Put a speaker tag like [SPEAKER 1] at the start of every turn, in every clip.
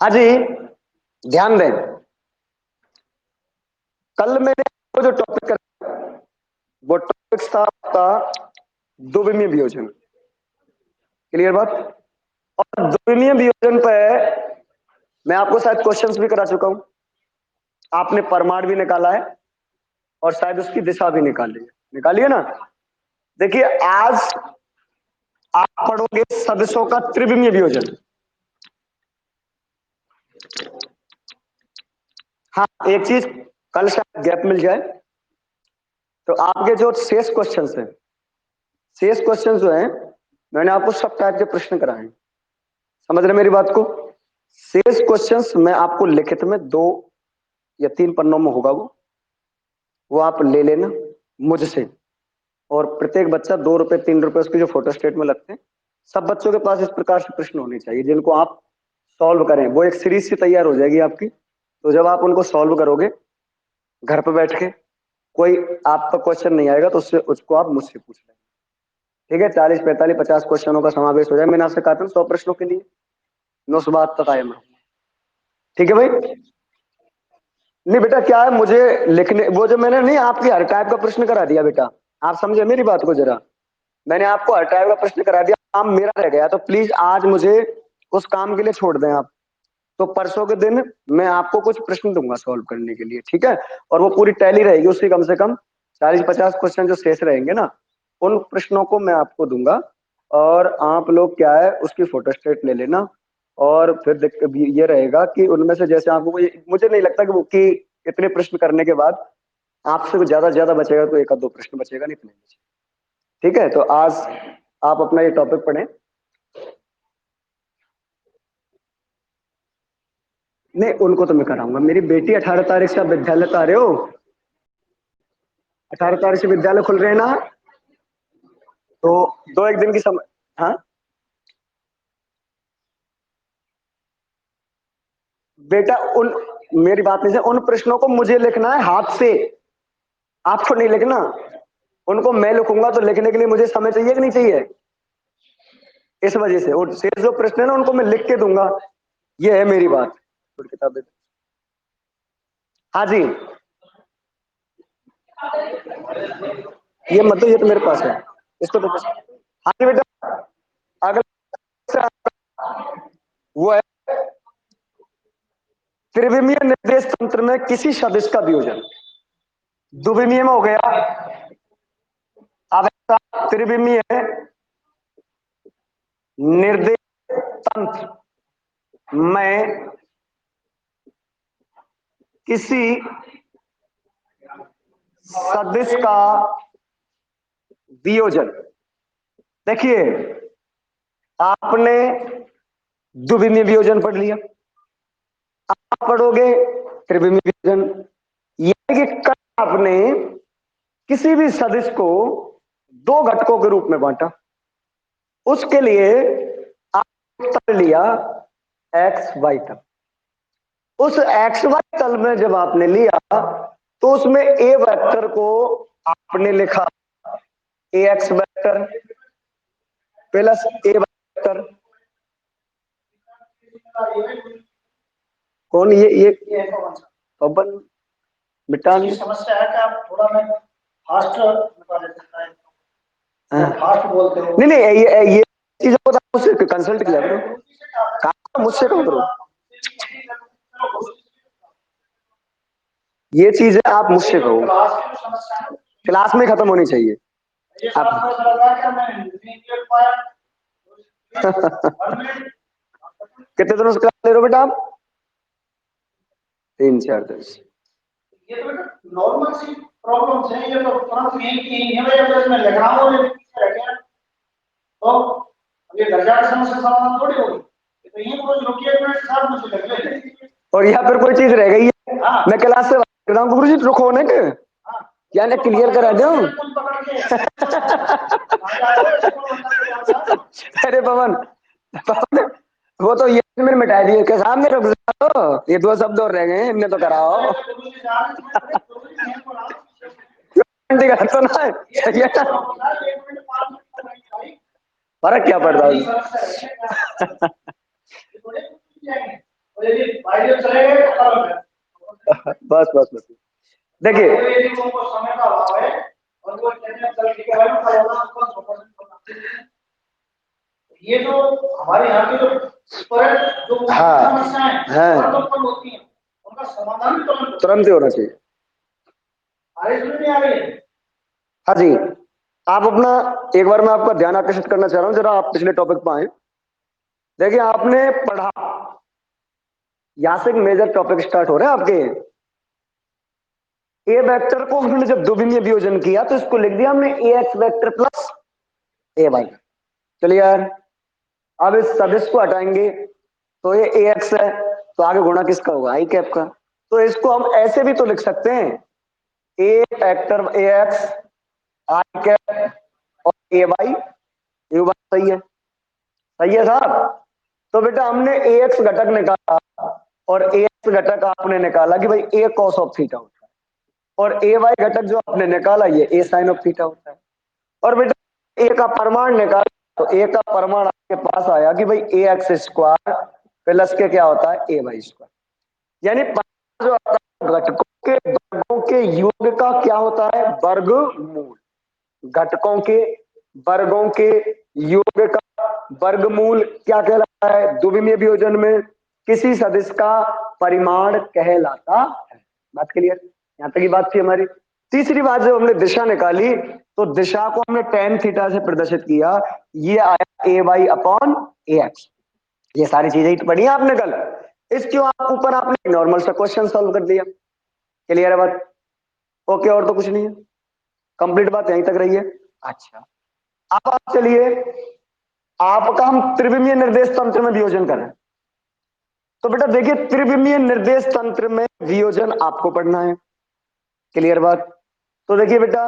[SPEAKER 1] हाँ जी, ध्यान दें। कल मैंने आपको जो टॉपिक कराया वो टॉपिक था आपका द्विमीय वियोजन। क्लियर बात। और द्विमीय वियोजन पे मैं आपको शायद क्वेश्चंस भी करा चुका हूं। आपने परमाणु भी निकाला है और शायद उसकी दिशा भी निकालिए ना। देखिए, आज आप पढ़ोगे सदिशों का त्रिविमीय वियोजन। हाँ, एक चीज कल शायद गैप मिल जाए तो आपके जो शेष क्वेश्चन जो है मैंने आपको सब टाइप के प्रश्न कराए। समझ रहे मेरी बात को। शेष क्वेश्चंस मैं आपको लिखित में 2 या 3 पन्नों में होगा वो आप ले लेना मुझसे। और प्रत्येक बच्चा 2 रुपए 3 रुपए उसकी जो फोटो स्टेट में लगते हैं, सब बच्चों के पास इस प्रकार से प्रश्न होने चाहिए जिनको आप सॉल्व करें। वो एक सीरीज सी तैयार हो जाएगी आपकी। तो जब आप उनको सॉल्व करोगे घर पे बैठ के, कोई आपका क्वेश्चन नहीं आएगा तो उसको आप मुझसे पूछ लेंगे। ठीक है, 40 45 50 क्वेश्चनों का समावेश हो जाए। मैंने आपसे कहा था 100 प्रश्नों के लिए 9 बात तक आया मैं। ठीक है भाई। नहीं बेटा, क्या है मुझे लिखने, वो जो मैंने नहीं आपकी हर टाइप का प्रश्न करा दिया बेटा। आप समझे मेरी बात को जरा। मैंने आपको हर टाइप का प्रश्न करा दिया, काम मेरा रह गया। तो प्लीज आज मुझे उस काम के लिए छोड़ दें आप। तो परसों के दिन मैं आपको कुछ प्रश्न दूंगा सॉल्व करने के लिए, ठीक है। और वो पूरी टैली रहेगी, उसकी कम से कम 40 50 क्वेश्चन जो शेष रहेंगे ना, उन प्रश्नों को मैं आपको दूंगा। और आप लोग क्या है उसकी फोटोस्टेट ले लेना। और फिर ये रहेगा कि उनमें से जैसे आपको मुझे नहीं लगता कि इतने प्रश्न करने के बाद आपसे ज्यादा ज्यादा बचेगा तो 1 आध 2 प्रश्न बचेगा, नहीं इतने बचेगा। ठीक है, तो आज आप अपना ये टॉपिक पढ़ें। नहीं, उनको तो मैं कराऊंगा। मेरी बेटी 18 तारीख से आप विद्यालय तो आ रहे हो। 18 तारीख से विद्यालय खुल रहे हैं ना। तो 2 एक दिन की समय। हाँ बेटा, उन मेरी बात नहीं है, उन प्रश्नों को मुझे लिखना है हाथ से, आपको नहीं लिखना। उनको मैं लिखूंगा तो लिखने के लिए मुझे समय चाहिए कि नहीं चाहिए। इस वजह से और शेष जो प्रश्न है ना उनको मैं लिख के दूंगा। ये है मेरी बात। किताब दे। हाँ जी, ये मतलब ये तो मेरे पास है। इसको तो हाँ जी बेटा। अगला वो है त्रिविमीय निर्देश तंत्र में किसी सदिश का वियोजन। द्विविमीय में हो गया। अब त्रिविमीय निर्देश तंत्र में किसी सदिश का वियोजन। देखिए, आपने द्विविमीय वियोजन पढ़ लिया, आप पढ़ोगे त्रिविमीय वियोजन। यानी कि कल आपने किसी भी सदिश को 2 घटकों के रूप में बांटा। उसके लिए आप तल लिया एक्स वाई तल। उस एक्स वाई तल में जब आपने लिया तो उसमें ए वेक्टर को आपने लिखा ए एक्स वेक्टर प्लस ए वेक्टर। कौन ये पवन मिटान समस्या है कि आप थोड़ा मैं फास्ट बता देता है, फास्ट बोलते हो। नहीं नहीं, ये चीजों को आप मुझसे कंसल्ट किया करो, काम मुझसे कम करो। ये चीजें आप मुझसे कहो, क्लास में खत्म होनी चाहिए। आप कितने दिनों से क्लास ले रहे हो बेटा आप। 3 4 दिन से। ये तो नॉर्मल सी प्रॉब्लम्स है, ये तो तुरंत यही वजह से मैं लग रहा हूँ रह गया। तो अब ये घर जाकर समस्या समाधान थोड़ी होगी, ये तो यही रोज रुकिए मिनट साथ मुझे लग गए। और यहाँ फिर कोई चीज रह गई है। हाँ। मैं क्लास से बात कर रहा हूँ, गुरु जी रुको होने के। हाँ। या ने क्लियर करा दो। अरे पवन, पवन वो तो ये मैंने मिटा दिए के सामने रुक जाओ, ये 2 शब्द और रह गए, इनने तो कराओ। तो ना सही है ना? फर्क क्या पड़ रहा है। बस बस बस देखिए, ये जो हमारे यहाँ की जो समस्याएं हाँ होती हैं उनका समाधान तुरंत ही होना चाहिए। हाँ जी, आप अपना एक बार मैं आपका ध्यान आकर्षित करना चाह रहा हूं, जरा आप पिछले टॉपिक पर आए। देखिए आपने पढ़ा, यहां से एक मेजर टॉपिक स्टार्ट हो रहा है आपके। ए वेक्टर को हमने जब द्विमीय वियोजन किया तो इसको लिख दिया हमने ए X vector plus A Y. Clear? अब इस सदिश को हटाएंगे तो ये ए एक्स है, तो आगे गुणा किसका होगा? आई कैप का। तो इसको हम ऐसे भी तो लिख सकते हैं, ए factor A X I cap और ए वाई। ये बात सही है, सही है साहब। तो बेटा हमने ए एक्स घटक निकाला और ए एक्स घटक आपने निकाला कि भाई ए कॉस ऑफ थीटा होता है, और ए वाई घटक जो आपने निकाला ये ए साइन ऑफ थीटा होता है। और बेटा ए का परिमाण निकाला तो ए का परिमाण आपके पास आया कि भाई ए एक्स स्क्वायर प्लस के क्या होता है? ए वाई स्क्वायर। यानी जो घटकों के वर्गों के योग का क्या होता है? वर्गमूल। घटकों के वर्गों के योग का वर्गमूल क्या कहलाता है? द्विमीय वियोजन में किसी सदिश का परिमाण कहलाता है। बात क्लियर? यहां तक की बात थी हमारी। तीसरी बात, जब हमने दिशा निकाली तो दिशा को हमने tan थीटा से प्रदर्शित किया, ये आया ए वाई अपॉन ए एक्स। ये सारी चीजें ही तो पढ़ी आपने कल। इसके ऊपर आपने नॉर्मल सा क्वेश्चन सॉल्व कर दिया। क्लियर है बात? ओके, और तो कुछ नहीं है, कंप्लीट बात यहीं तक रही है। अच्छा, अब आप चलिए, आपका हम त्रिविमीय निर्देश तंत्र में वियोजन करें। तो बेटा देखिए, त्रिविमीय निर्देश तंत्र में वियोजन आपको पढ़ना है। क्लियर बात? तो देखिए बेटा,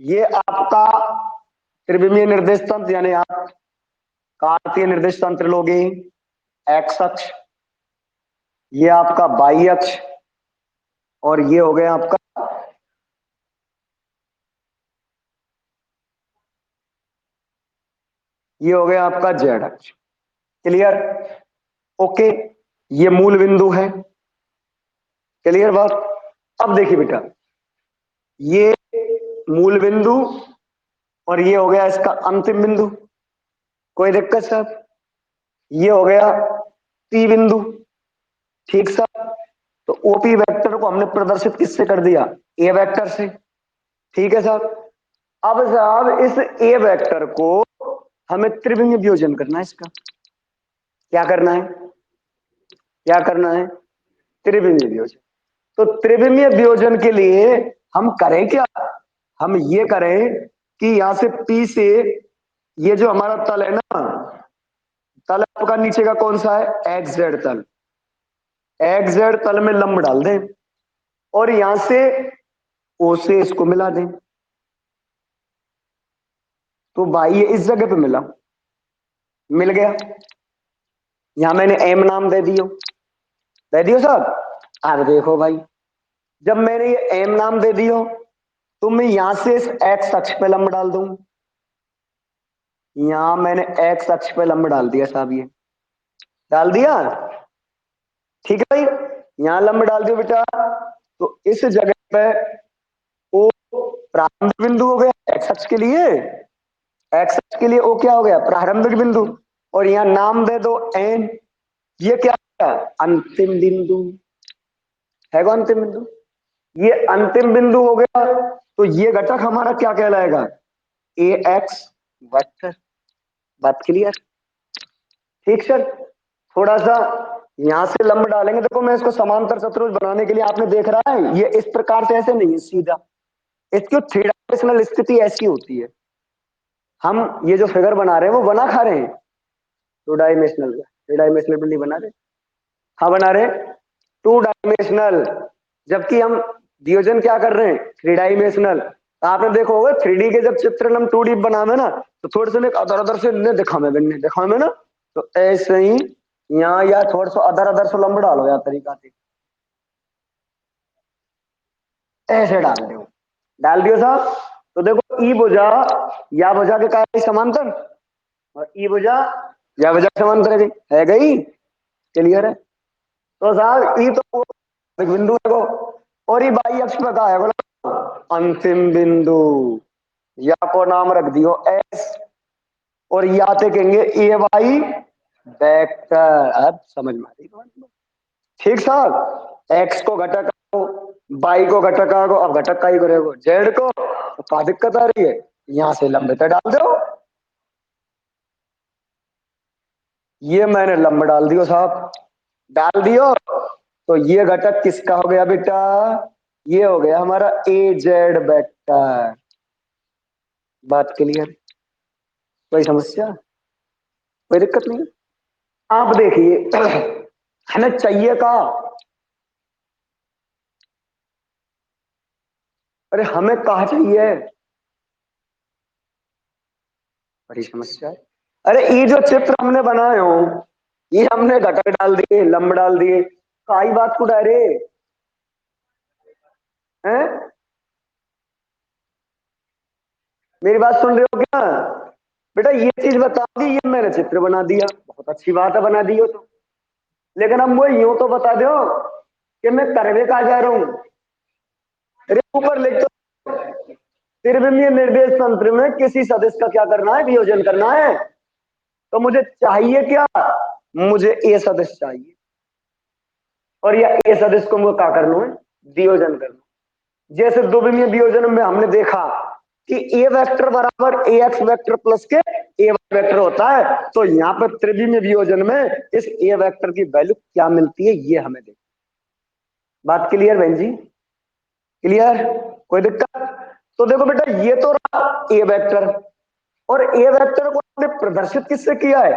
[SPEAKER 1] ये आपका त्रिविमीय निर्देश तंत्र, यानी आप कार्तीय निर्देश तंत्र लोगे, एक्स अक्ष, ये आपका वाई अक्ष, और ये हो गया आपका ये हो गया आपका जेड अक्ष। क्लियर? ओके, ये मूल बिंदु है। क्लियर बात? अब देखिए बेटा, ये मूल बिंदु और ये हो गया इसका अंतिम बिंदु। कोई दिक्कत साहब? ये हो गया पी बिंदु। ठीक साहब? तो ओपी वेक्टर को हमने प्रदर्शित किससे कर दिया? ए वेक्टर से। ठीक है साहब? अब साहब इस ए वेक्टर को हमें त्रिविमीय वियोजन करना है इसका। क्या करना है? क्या करना है? त्रिविमीय वियोजन। तो त्रिविमीय वियोजन के लिए हम करें क्या? हम ये करें कि यहां से पी से ये जो हमारा तल है ना, तल आपका नीचे का कौन सा है? एक्स जेड तल। एक्स जेड तल में लंब डाल दें और यहां से ओ से इसको मिला दें। तो भाई ये इस जगह पे मिल गया। यहां मैंने एम नाम दे दियो साहब। अब देखो भाई, जब मैंने ये एम नाम दे दियो तो मैं यहां से इस एक्स अक्ष पे लंब डाल दूं। यहां मैंने एक्स अक्ष पे लंब डाल दिया साहब, ये डाल दिया। ठीक है भाई, यहां लंब डाल दियो बेटा। तो इस जगह पे ओ प्रारंभिक बिंदु हो गया एक्स अक्ष के लिए। एक्स अक्ष के लिए ओ क्या हो गया? प्रारंभिक बिंदु। और यहां नाम दे दो एन। ये क्या है? अंतिम बिंदु है। अंतिम बिंदु, ये अंतिम बिंदु हो गया। तो ये घटक हमारा क्या कहलाएगा? ए एक्स वेक्टर। बात क्लियर? ठीक सर? थोड़ा सा यहां से लंब डालेंगे। देखो मैं इसको समांतर चतुर्भुज बनाने के लिए, आपने देख रहा है ये इस प्रकार से ऐसे नहीं है सीधा, इसकी थ्री डायमेंशनल स्थिति ऐसी होती है। हम ये जो फिगर बना रहे हैं वो बना खा रहे हैं two dimensional, three dimensional building बना रहे। हाँ बना रहे टू डायमेंशनल, जबकि हम वियोजन क्या कर रहे हैं? Three dimensional. आपने देखो होगा 3D के जब चित्र हम 2D बनावे ना, तो थोड़े से अदर अदर से दिखा में ना, तो ऐसे ही यहाँ या थोड़ा सा अदर अदर से लंब डालो यार तरीका से, ऐसे डाल दियो साहब। तो देखो ई भुजा या भुजा के काय समांतर, और ई भुजा या भुजा समांतर है गई। क्लियर है? तो साहब ई तो एक बिंदु है वो, और ये बाई अक्ष पे का है बोला अंतिम बिंदु, या को नाम रख दियो एस, और या ते कहेंगे ए वाई वेक्टर। अब समझ में आ रही है? ठीक साहब, एक्स को घटक आओ, बाई को घटक आओ, अब घटक का ही करेगो जेड को, तो क्या दिक्कत आ रही है? यहां से लंबे तक डाल दो, ये मैंने लंबा डाल दियो साहब, डाल दियो, तो ये घटक किसका हो गया बेटा? ये हो गया हमारा ए जेड वेक्टर। बात क्लियर? कोई समस्या, कोई दिक्कत नहीं? आप देखिए हमें चाहिए का, अरे हमें कहा चाहिए, बड़ी समस्या है। अरे ये जो चित्र हमने बनाए हो, ये हमने घटक डाल दिए, लंब डाल दिए, काई बात को डायरे हैं? मेरी बात सुन रहे हो क्या बेटा? ये चीज बता दी, ये मैंने चित्र बना दिया, बहुत अच्छी बात है, बना दी हो तो, लेकिन हम वो यूं तो बता दो कि मैं करवे कहा जा रहा हूं। अरे ऊपर लिख दो त्रिविमीय निर्देश तंत्र में किसी सदिश का क्या करना है? वियोजन करना है। तो मुझे चाहिए क्या? मुझे ए सदिश चाहिए, और या ए सदिश को मुझे क्या करना है? वियोजन करना। जैसे द्विमीय वियोजन में हमने देखा कि ए वेक्टर बराबर ए एक्स वेक्टर प्लस के ए वाई वेक्टर होता है, तो यहाँ पर त्रिविमीय वियोजन में इस ए वेक्टर की वैल्यू क्या मिलती है, ये हमें देखो। बात क्लियर बहन जी? क्लियर? कोई दिक्कत? तो देखो बेटा, ये तो रहा ए वेक्टर, और ए वेक्टर को हमने प्रदर्शित किससे किया है?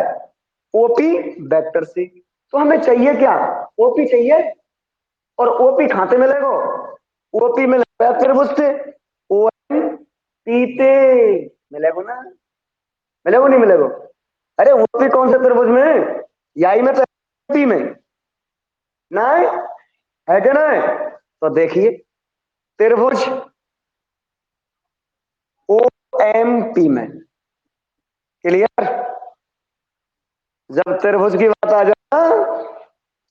[SPEAKER 1] ओपी वेक्टर से। तो हमें चाहिए क्या? ओपी चाहिए, और ओपी खाते मिलेगा, ओपी मिलेगा त्रिभुज से, ओ एम पीते मिलेगा ना? मिलेगा नहीं मिलेगा? अरे ओपी कौन से त्रिभुज में? याई में तो ओपी में ना है क्या? ना तो देखिए त्रिभुज ओ एम पी में, क्लियर? जब त्रिभुज की बात आ जाए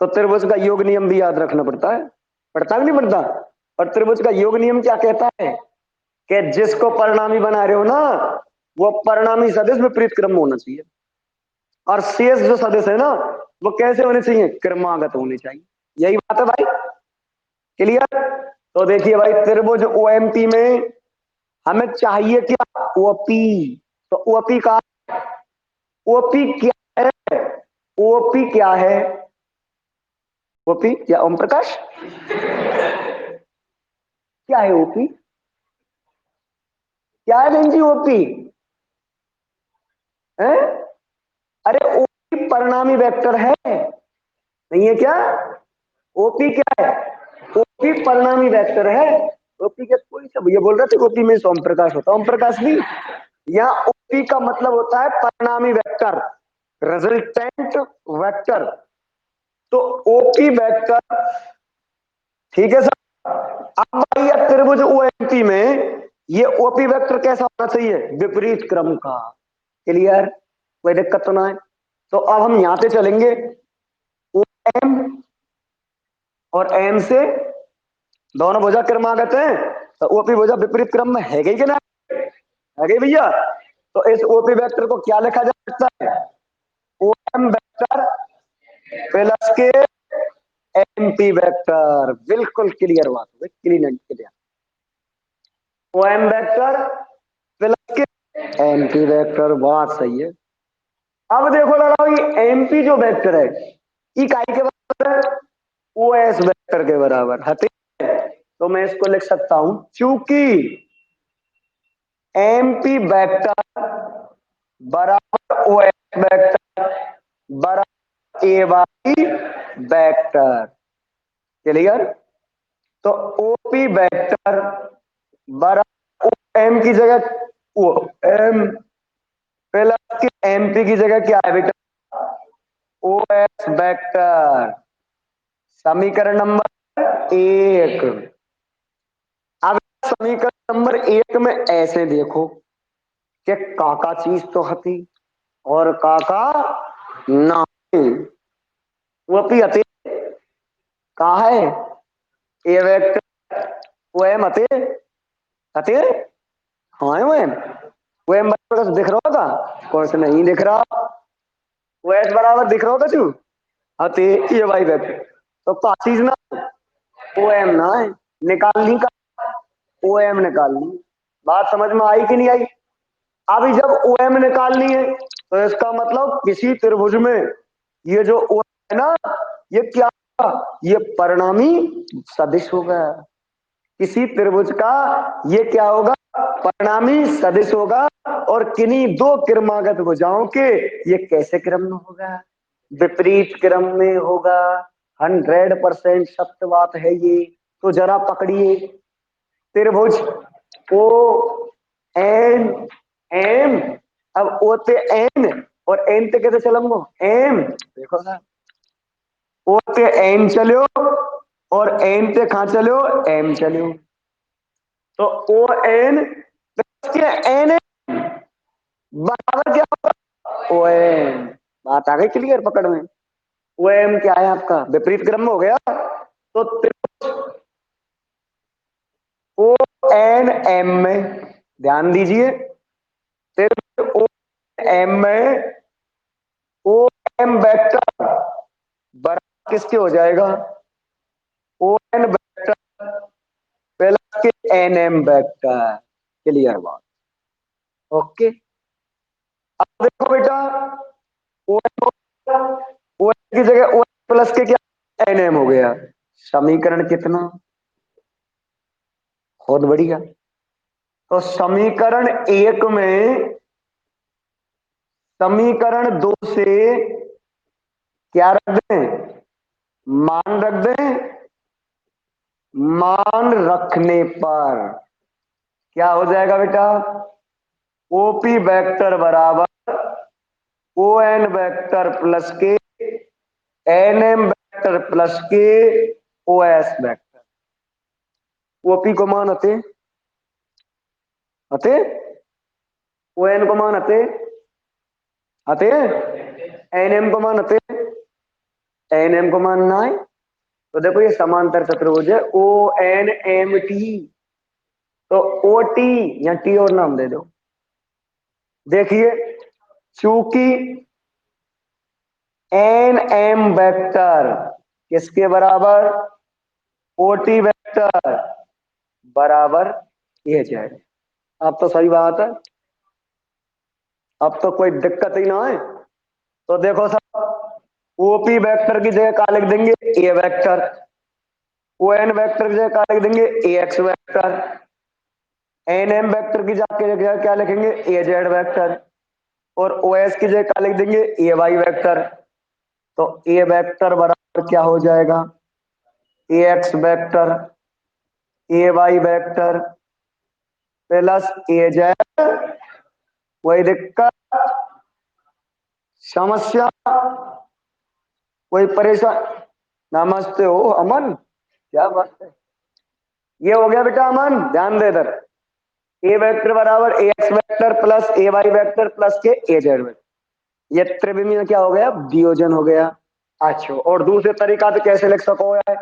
[SPEAKER 1] तो त्रिभुज का योग नियम भी याद रखना पड़ता है, पड़ता भी नहीं पड़ता? और त्रिभुज का योग नियम क्या कहता है कि जिसको परिणामी बना रहे हो ना, वो परिणामी सदिश विपरीत क्रम में होना चाहिए, और शेष जो सदिश है ना, वो कैसे होने चाहिए? क्रमागत होने चाहिए। यही बात है भाई, क्लियर? तो देखिए भाई, त्रिभुज ओएमपी में हमें चाहिए क्या? ओपी। तो ओपी का, ओपी क्या है? ओपी क्या है? ओपी क्या ओम प्रकाश, क्या है ओपी? क्या है बहन जी ओपी? है? अरे ओपी परिणामी वेक्टर है, नहीं है क्या? ओपी क्या है? ओपी परिणामी वेक्टर है। ओपी के कोई सब ये बोल रहे थे ओपी में ओम प्रकाश होता, ओम प्रकाश भी। यहाँ ओपी का मतलब होता है परिणामी वेक्टर, रिजल्टेंट वेक्टर। तो ओपी वेक्टर, ठीक है सर? अब आइए त्रिभुज ओएमपी में ये ओपी वेक्टर कैसा होना चाहिए? विपरीत क्रम का। क्लियर? कोई दिक्कत तो ना है? तो अब हम यहां पे चलेंगे, ओ एम और एम से दोनों भुजा क्रमागत हैं, तो ओपी भुजा विपरीत क्रम में है गई कि ना? है गई भैया? तो इस ओपी वेक्टर को क्या लिखा जा सकता है? O M vector plus K MP vector. बिल्कुल क्लियर बात हो गई, clear. O M vector plus K MP vector, बात सही है। अब देखो लगाओ, ये एमपी जो वेक्टर है ये काई के बराबर है? ओ एस वेक्टर के बराबर हते। तो मैं इसको लिख सकता हूं, चूंकि एमपी वेक्टर बराबर ओ एस वेक्टर बराबर ए वाई वेक्टर। क्लियर? तो ओपी वेक्टर बराबर ओ एम की जगह O M plus K MP की जगह क्या है बेटा? O S vector. समीकरण नंबर एक। अब समीकरण नंबर एक में ऐसे देखो कि काका चीज तो हती और काका नहीं, वो भी हती, कहा है ए वेक्टर ओ एम अते अते हाँ ओ एम ओ एम बराबर दिख रहा होगा कौन सा नहीं दिख रहा ओ एस बराबर दिख रहा होगा तू अते ये वाई वेक्टर तो का चीज ना ओ एम ना है निकालनी का ओ एम निकालनी बात समझ में आई कि नहीं आई अभी जब ओ एम निकालनी है तो इसका मतलब किसी त्रिभुज में ये जो ओ है ना ये क्या ये परिणामी सदिश होगा किसी त्रिभुज का ये क्या होगा परिणामी सदिश होगा और किन्हीं दो क्रमागत भुजाओं के ये कैसे क्रम में होगा विपरीत क्रम में होगा 100% सत्य बात है ये तो जरा पकड़िए त्रिभुज ओ एन एम अब ओ ते एन और एन ते कैसे चलूंगा एम देखो ना ओ ते एन चलो और एन ते कहां चलो एम चलो तो ओ एन एन बराबर क्या होगा ओ एम बात आ गई क्लियर पकड़ में ओ एम क्या है आपका विपरीत क्रम में हो गया तो ओ एन एम में ध्यान दीजिए सिर्फ ओ एम में ओ एम वेक्टर बराबर किसके हो जाएगा ओ एन वेक्टर प्लस के एन एम वेक्टर क्लियर बात ओके अब देखो बेटा ओ ओ की जगह ओ प्लस के क्या एन एम हो गया समीकरण कितना बहुत बढ़िया तो समीकरण एक में समीकरण दो से क्या रख दें मान रख दें मान रखने पर क्या हो जाएगा बेटा ओपी वेक्टर बराबर ओ एन वेक्टर प्लस के एन एम वेक्टर प्लस के ओ एस वेक्टर ओपी को मान अते अते ओ एन को मान अते अते एन एम को मान अते एन एम को मानना है तो देखो ये समांतर चतुर्भुज है ओ एन एम टी तो ओ टी या टी और नाम दे दो देखिए चूंकि एन एम वेक्टर किसके बराबर ओटी वेक्टर बराबर ये जेड अब तो सही बात है अब तो कोई दिक्कत ही ना है तो देखो सब ओपी वेक्टर की जगह क्या लिख देंगे A vector O N vector की जगह क्या लिख देंगे A X vector N M vector की जगह क्या लिखेंगे ए जेड वेक्टर और ओ एस की जगह क्या लिख देंगे ए वाई वेक्टर तो ए वेक्टर बराबर क्या हो जाएगा A X vector A Y vector plus A Z कोई दिक्कत समस्या कोई परेशान नमस्ते हो अमन क्या बात है ये हो गया बेटा अमन ध्यान दे इधर ए वेक्टर बराबर A X vector plus A Y vector plus के ए जेड वेक्टर ये त्रिविमीय क्या हो गया वियोजन हो गया अच्छा और दूसरे तरीका से कैसे लिख सको है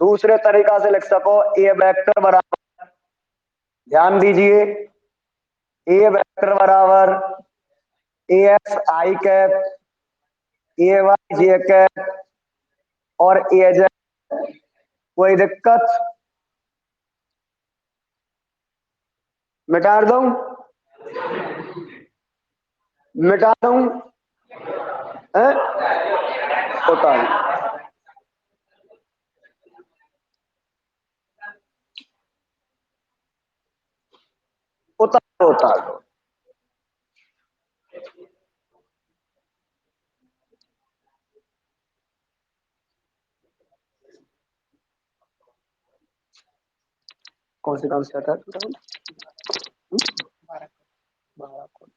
[SPEAKER 1] दूसरे तरीका से लिख सको ए वेक्टर बराबर ध्यान दीजिए ए वेक्टर बराबर A X I cap A Y J cap और ए जेड कोई दिक्कत मिटा दूं मिटा दूं होता है होता है कौन से काम से आता है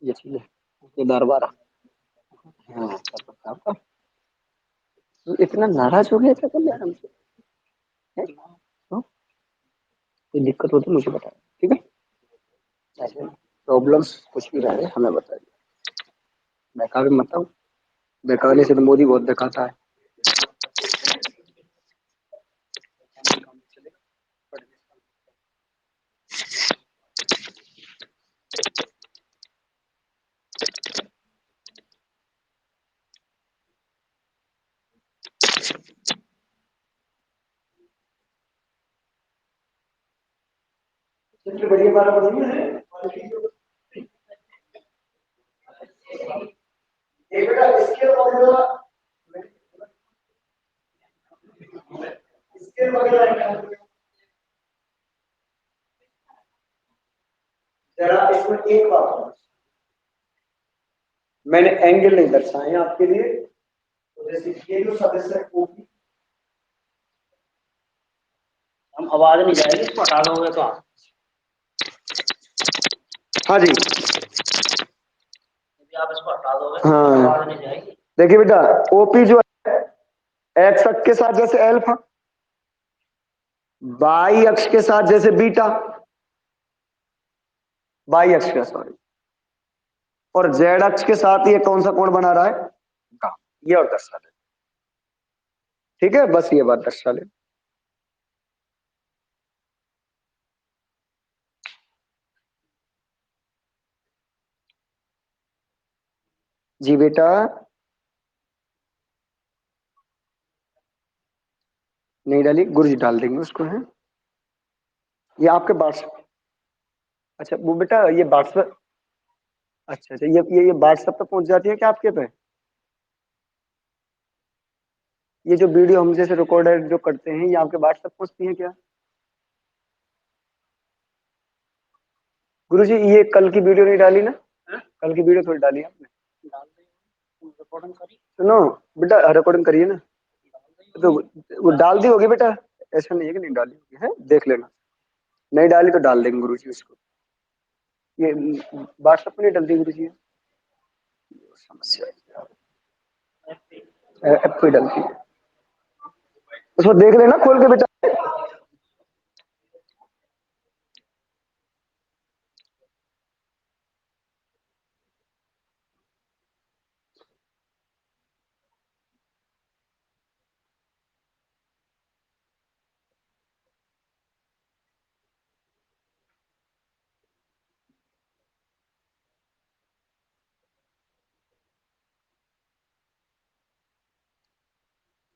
[SPEAKER 1] ये चीज है ये 12 हाँ आपका तो इतना नाराज हो गया था कल यार हमसे हैं? हाँ? कोई दिक्कत हो तो मुझे बताओ ठीक है ऐसे प्रॉब्लम्स कुछ भी रहे हमें बताइए बहकावे मत आओ बहकाने से तो मोदी बहुत दिखाता है बढ़िया बात है। बेटा इसके जरा इसमें एक बात मैंने एंगल नहीं दर्शाए आपके लिए। तो जैसे ये जो सदस्य ओपी, हम आवाज नहीं जाएगी, इसको हटा दोगे तो हाँ जी, आप इसको हटा दोगे हाँ आवाज नहीं जाएगी। देखिए बेटा ओपी जो है एक्स अक्ष के साथ जैसे एल्फा, वाई अक्ष के साथ जैसे बीटा, वाई अक्ष के साथ, और जेड अक्ष के साथ ये कौन सा कोण बना रहा है, ये और दर्शा ले। ठीक है, बस ये बात दर्शा ले। जी बेटा नहीं डाली, गुरुजी डाल देंगे उसको है। ये आपके व्हाट्सएप, अच्छा वो बेटा ये व्हाट्सएप, अच्छा अच्छा ये व्हाट्सएप पे पहुंच जाती है क्या आपके पे? ये जो वीडियो हम जैसे रिकॉर्डर जो करते हैं ये आपके व्हाट्सएप पहुंचती है क्या? गुरुजी ये कल की वीडियो नहीं डाली ना? कल की वीडियो थोड़ी डाली आपने? रिकॉर्डिंग करी सुनो बेटा, रिकॉर्डिंग करिए ना, तो वो डाल दी होगी बेटा, ऐसा नहीं है कि नहीं डाली होगी, है देख लेना। नहीं डाली तो डाल देंगे गुरुजी उसको। ये व्हाट्सएप पे नहीं डलती गुरुजी, समस्या ऐप पे डलती है, उसको देख लेना खोल के बेटा।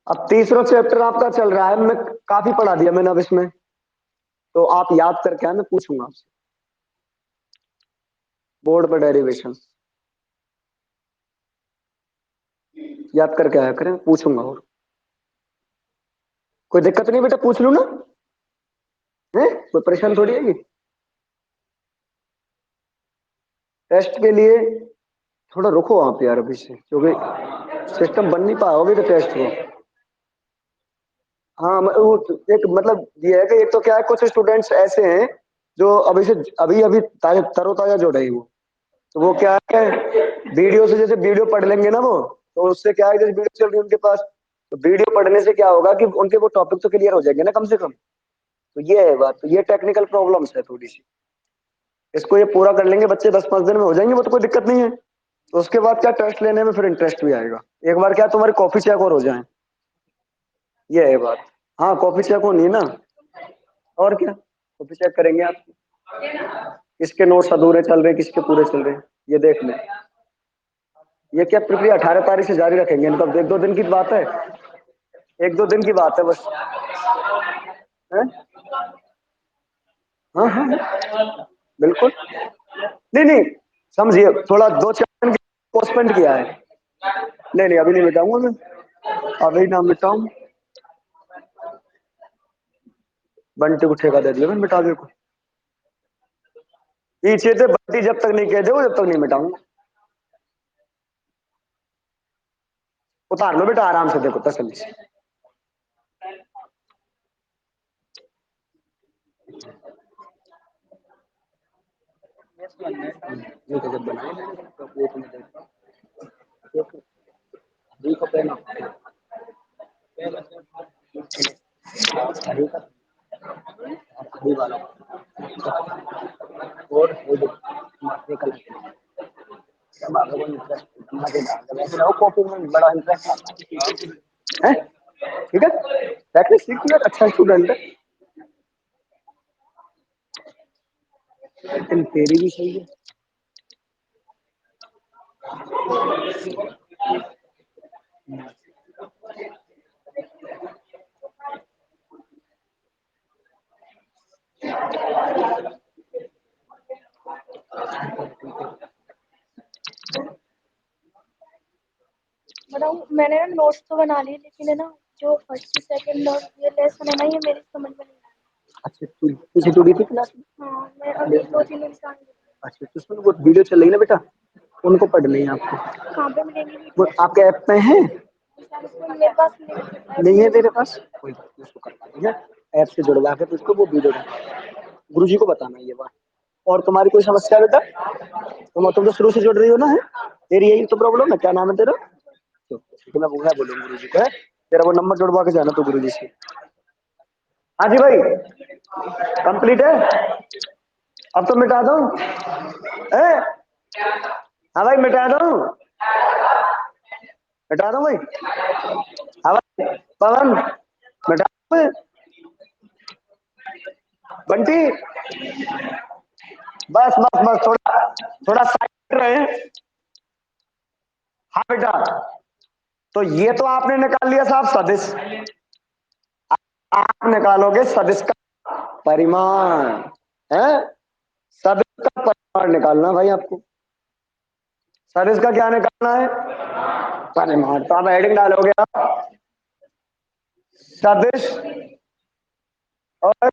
[SPEAKER 1] अब तीसरा चैप्टर आपका चल रहा है, मैं काफी पढ़ा दिया मैंने अब इसमें, तो आप याद करके आए, मैं पूछूंगा आपसे बोर्ड पर डेरिवेशन याद करके आया करें, पूछूंगा। और कोई दिक्कत नहीं बेटा, पूछ लू ना, है कोई परेशान थोड़ी है। टेस्ट के लिए थोड़ा रुको आप यार अभी से, क्योंकि सिस्टम बन नहीं पाया अभी तो टेस्ट को। हाँ वो एक मतलब ये है कि एक तो क्या है, कुछ स्टूडेंट्स ऐसे हैं जो अभी से अभी अभी तरोताजा जुड़े हैं वो, तो वो क्या है वीडियो से जैसे वीडियो पढ़ लेंगे ना वो, तो उससे क्या है जैसे वीडियो चल रही है उनके पास, तो वीडियो पढ़ने से क्या होगा कि उनके वो टॉपिक तो क्लियर हो जाएंगे ना कम से कम। तो ये है बात, तो ये टेक्निकल प्रॉब्लम्स है थोड़ी सी, इसको ये पूरा कर लेंगे बच्चे 10-5 दिन में हो जाएंगे, वो तो कोई दिक्कत नहीं है। तो उसके बाद क्या टेस्ट लेने में फिर इंटरेस्ट भी आएगा, एक बार क्या तुम्हारी कॉपी चेक और हो जाए, ये है बात। हाँ कॉपी चेक होनी है ना, और क्या कॉपी चेक करेंगे आप, किसके नोट्स अधूरे चल रहे हैं किसके पूरे चल रहे हैं, ये देख लें। ये क्या प्रक्रिया 18 तारीख से जारी रखेंगे, मतलब 1-2 दिन की बात है, 1-2 दिन की बात है बस है? हाँ हाँ बिल्कुल, नहीं नहीं समझिए, थोड़ा 2-4 दिन पोस्टपोन किया है। नहीं नहीं अभी नहीं मिटाऊंगा मैं, अभी ना मिटाऊं, बंटी को ठेका दे दिया मैं मिटा दे को, पीछे से बंटी जब तक नहीं कह दे जब तक नहीं मिटाऊंगा। उतार लो बेटा आराम से, देखो तसल्ली से। ये तो जब बनाए तो वो तो देखो पहना अभी वाला और वो देखो कल सब आगे को इंटरेस्ट मजेदार वैसे रहो, कॉपी में बड़ा इंटरेस्ट है, ठीक है प्रैक्टिस सीख लिया, अच्छा स्टूडेंट है। लेकिन तेरी भी सही है।
[SPEAKER 2] बताऊँ, मैंने ना नोट्स तो बना लिए, लेकिन है ना जो फर्स्ट सेकंड और ये लेसन है ना, ये मेरी समझ में नहीं आया।
[SPEAKER 1] अच्छा, तू तुझे टूटी थी क्लास में?
[SPEAKER 2] हाँ, मैं अभी 2-3 दिन से आ रही हूँ।
[SPEAKER 1] अच्छा, तो उसमें वो वीडियो चल रही है ना बेटा, उनको पढ़नी है आपको।
[SPEAKER 2] कहाँ पे मिलेंगी
[SPEAKER 1] वो
[SPEAKER 2] वीडियो?
[SPEAKER 1] आपके ऐप में है?
[SPEAKER 2] मेरे पास
[SPEAKER 1] नहीं है तेरे पास? कोई बात नहीं, उसको करवा देंगे, ऐप से जुड़वा के तुझको वो वीडियो डाल, गुरुजी को बताना ये बात। और तुम्हारी कोई समस्या है बेटा? तुम तो शुरू से जुड़ रही हो ना? है तेरी यही तो प्रॉब्लम है? क्या नाम है तेरा? तो मैं बोलूंगा गुरुजी को, है तेरा वो नंबर जुड़वा के जाना तो गुरुजी से। हाँ जी भाई, कंप्लीट है? अब तो मिटा दो। हाँ भाई, मिटा दो, मिटा दो भाई। हाँ भाई पवन, मिटा दो भाई। बंटी, बस बस बस, थोड़ा थोड़ा साइड रहे। हाँ बेटा, तो ये तो आपने निकाल लिया साहब सदिश। आप निकालोगे सदिश का परिमाण, है सदिश का परिमाण निकालना भाई आपको। सदिश का क्या निकालना है? परिमाण। तो आप हेडिंग डालोगे आप सदिश और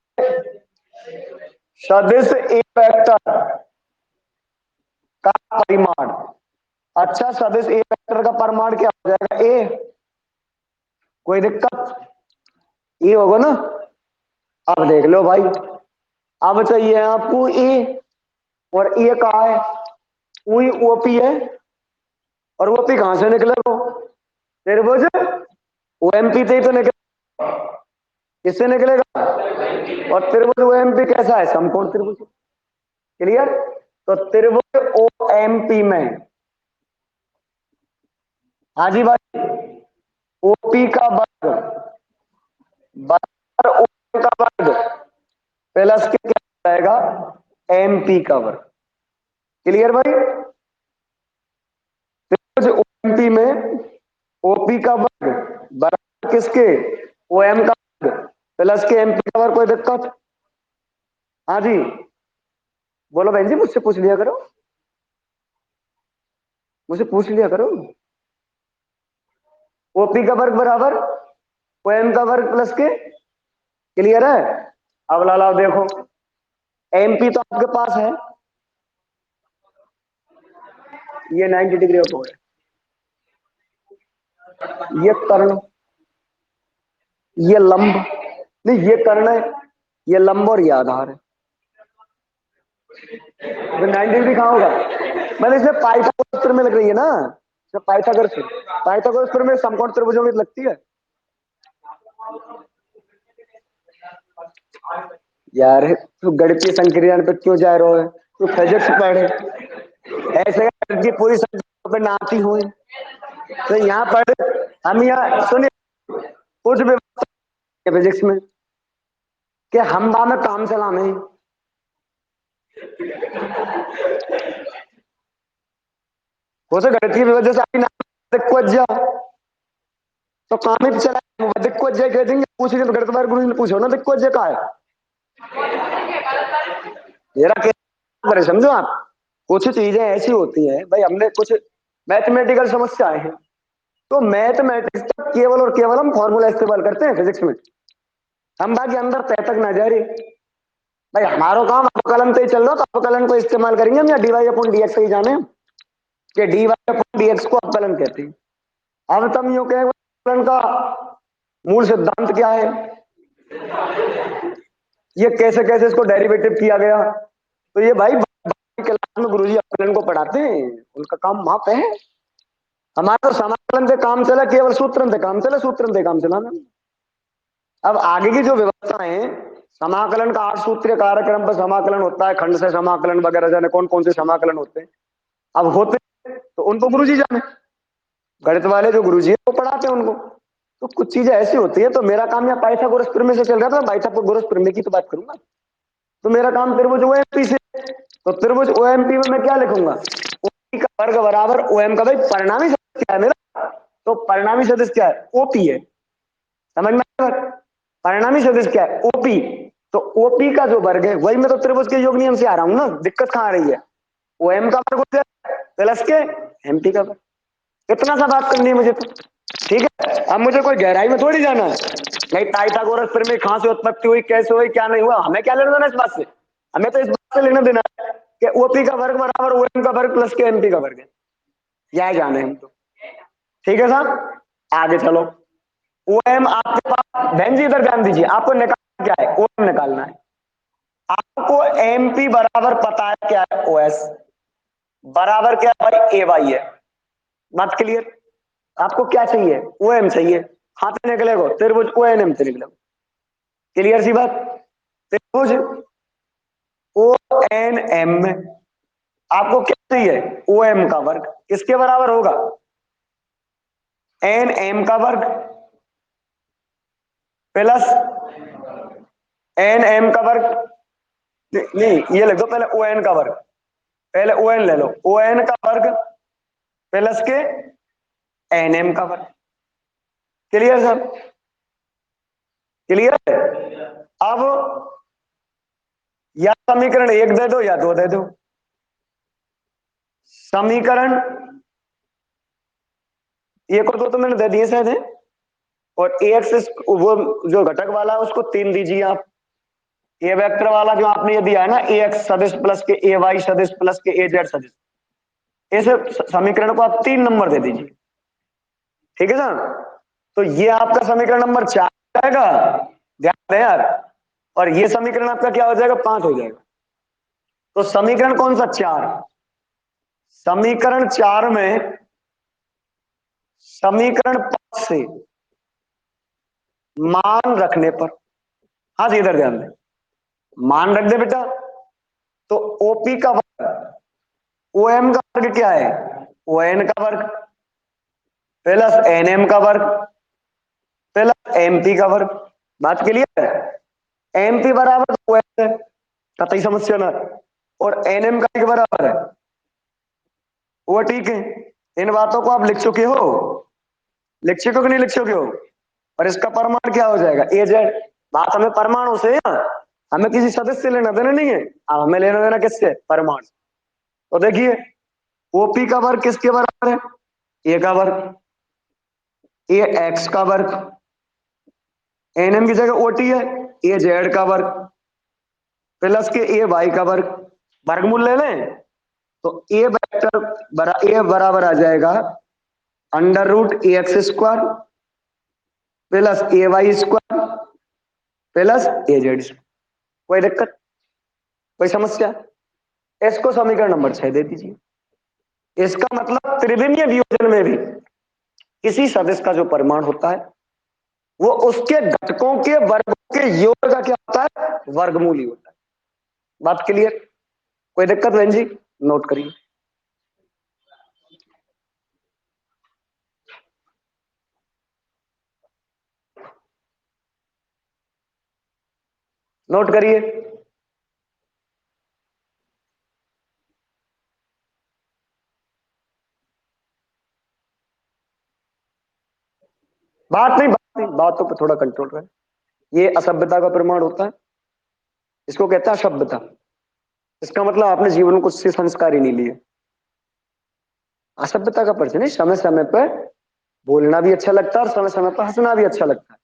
[SPEAKER 1] सदिश ए वेक्टर का परिमाण। अच्छा, सदिश ए वेक्टर का परिमाण क्या हो जाएगा? ए। कोई दिक्कत? ए होगा ना? अब देख लो भाई, अब चाहिए आपको ए, और ए कहा है? वही ओपी है, और ओपी कहां से निकले? वो त्रिभुज ओएमपी से ही तो निकले। किससे निकलेगा? और त्रिभुज ओएमपी कैसा है? समकोण त्रिभुज। क्लियर? तो त्रिभुज ओएमपी में, हाँ जी भाई, ओपी का वर्ग बराबर ओएम का वर्ग प्लस के क्या आएगा? एमपी का वर्ग। क्लियर भाई? त्रिभुज ओएमपी में ओपी का वर्ग बराबर किसके? ओएम का वर्ग प्लस के एमपी का वर्ग। कोई दिक्कत? हाँ जी बोलो बहन जी, मुझसे पूछ लिया करो, मुझसे पूछ लिया करो। ओपी का वर्ग बराबर ओएम का वर्ग प्लस के। क्लियर है? अब लाओ देखो, एमपी तो आपके पास है, ये 90 डिग्री ऑफ है, ये कर्ण, ये लंब, नहीं ये कर्ण है, ये लंब और ये आधार है। तो 90 डिग्री कहाँ होगा? मैंने इसमें पाइथागोरस प्रमेय लग रही है ना, पाइथागोरस पाइथागोरस प्रमेय समकोण त्रिभुजों में लगती है यार। तू गणितीय संक्रियन पे क्यों जा रहा है? तू फिजिक्स पढ़े, ऐसे की पूरी संख्या पे नाती हुई। तो यहाँ पर हम यहाँ सुनिए, कुछ व्यवस्था फिजिक्स में कि हम बा में काम चला में, हो सके गणितीय वजह से आपकी नाम तो काम ही चला दिक्कत जय कह देंगे। पूछ तो गणित बार गुरु ने पूछो ना दिक्कत जय का है मेरा क्या, समझो आप। कुछ चीजें ऐसी होती हैं भाई, हमने कुछ मैथमेटिकल समस्याएं हैं, तो मैथमेटिक्स तक केवल और केवल हम फॉर्मूला इस्तेमाल करते हैं फिजिक्स में, हम बाकी अंदर तय तक ना जा रही। भाई हमारा काम अवकलन से ही चल रहा, तो अवकलन को इस्तेमाल करेंगे हम, या डीवाई अपॉन डीएक्स ही जाने कि डीवाई अपॉन डीएक्स को अवकलन कहते हैं। अब तुम यूं कहें अवकलन का मूल सिद्धांत क्या है, ये कैसे कैसे इसको डेरिवेटिव किया गया, तो ये भाई क्लास में गुरुजी अवकलन को पढ़ाते हैं, उनका काम वहां पे है। हमारा तो समाकलन से काम चला, केवल सूत्रन से काम चला, सूत्रन से काम चलाना। अब आगे की जो व्यवस्था है, समाकलन का 8 सूत्रीय कार्यक्रम पर समाकलन होता है, खंड से समाकलन वगैरह, जाने कौन कौन से समाकलन होते हैं। अब होते तो उनको गुरुजी जाने, गणित वाले जो गुरुजी है वो पढ़ाते हैं उनको। तो कुछ चीजें ऐसी होती है, तो मेरा काम यहाँ पाइथागोरस प्रमेय से चल रहा था, पाइथागोरस प्रमेय की तो बात करूंगा। तो मेरा काम फिर वो जो है एमपी से, तो त्रिभुज ओएमपी में मैं क्या लिखूंगा, ओपी का वर्ग बराबर ओएम का, भाई परिणामी सदिश क्या है मेरा, तो परिणामी सदिश क्या है, ओपी है। समझ में आया बात? परिणामी सदिश क्या है, ओपी। तो ओपी का जो वर्ग है वही मैं तो त्रिभुज के योग नियम से आ रहा हूं ना, दिक्कत कहां आ रही है, ओएम का वर्ग हो जाए प्लस के एमपी का वर्ग। इतना सा बात करनी है मुझे तो, ठीक है। अब मुझे कोई गहराई में थोड़ी जाना है, नहीं पाइथागोरस प्रमेय कहां से उत्पत्ति हुई, कैसे हुई, क्या नहीं हुआ, हमें क्या लेना देना इस बात से। हमें तो इस बात से लेना देना है कि ओपी का वर्ग बराबर ओएम का वर्ग प्लस के एमपी का वर्ग है, यह जाने हम तो, ठीक है साहब। आगे चलो, ओएम आपके पास, बहन जी इधर ध्यान दीजिए, आपको निकालना क्या है, ओएम निकालना है। आपको एमपी बराबर पता है क्या है, ओएस बराबर क्या है भाई, ए वाई है। बात क्लियर। आपको क्या चाहिए, ओएम चाहिए, हाथ में निकलेगा त्रिभुज ओ एन एम से निकलेगा, क्लियर सी बात। त्रिभुज ओ एन एम में आपको क्या चाहिए, ओ एम का वर्ग किसके बराबर होगा, एन एम का वर्ग प्लस एन एम का वर्ग, नहीं ये लिख दो पहले ओ एन का वर्ग, पहले ओ एन ले लो, ओ एन का वर्ग प्लस के एन एम का वर्ग। क्लियर सर, क्लियर है। अब या समीकरण एक दे दो या दो दे दो, समीकरण एक और दो तो मैंने दे दिए शायद है, और एक्स वो जो घटक वाला है उसको तीन दीजिए आप, ए वेक्टर वाला जो आपने ये दिया है ना, ए एक्स सदिश प्लस के ए वाई सदिश प्लस के ए जेड सदिश, इस समीकरण को आप 3 नंबर दे दीजिए, ठीक है सर। तो ये आपका समीकरण नंबर 4 जाएगा, ध्यान दें यार, और ये समीकरण आपका क्या हो जाएगा, 5 हो जाएगा। तो समीकरण कौन सा, 4, समीकरण 4 में समीकरण 5 से मान रखने पर, हाँ जी इधर ध्यान दें, मान रख दे बेटा, तो ओपी का वर्ग ओएम का वर्ग क्या है, ओ एन का वर्ग प्लस एन एम का वर्ग प्लस एमपी का वर्ग। बात क्लियर है, एमपी बराबर ओ एन है, कतई समस्या ना, और एनएम का एक बराबर है, वो ठीक है। इन बातों को आप लिख चुके हो, लिख चुके हो कि नहीं लिख चुके हो, और इसका परमाणु क्या हो जाएगा, ए जेड। बात हमें परमाणु से है, हमें किसी सदस्य से लेना देना नहीं है, अब हमें लेना देना किससे, परमाणु। तो देखिए ओपी का वर्ग किसके बराबर है, ए का वर्ग, ए एक्स का वर्ग, एनएम की जगह ओटी है, ए जेड का वर्ग प्लस के ए वाई का वर्ग, वर्गमूल ले लें तो ए वेक्टर ए बराबर आ जाएगा under root A X square plus A Y square plus A Z square. कोई दिक्कत, कोई समस्या, इसको समीकरण नंबर 6 दे दीजिए। इसका मतलब त्रिविमीय वियोजन में भी किसी सदिश का जो परिमाण होता है वो उसके घटकों के वर्गों के योग का क्या होता है, वर्गमूल ही होता है। बात क्लियर, कोई दिक्कत बहन जी, नोट करिए, नोट करिए। बात नहीं, बातों पर थोड़ा कंट्रोल करें। ये असभ्यता का प्रमाण होता है, इसको कहता है असभ्यता। इसका मतलब आपने जीवन में कुछ से संस्कार ही नहीं लिए। असभ्यता का परिचय नहीं, समय समय पर बोलना भी अच्छा लगता है और समय समय पर हंसना भी अच्छा लगता है।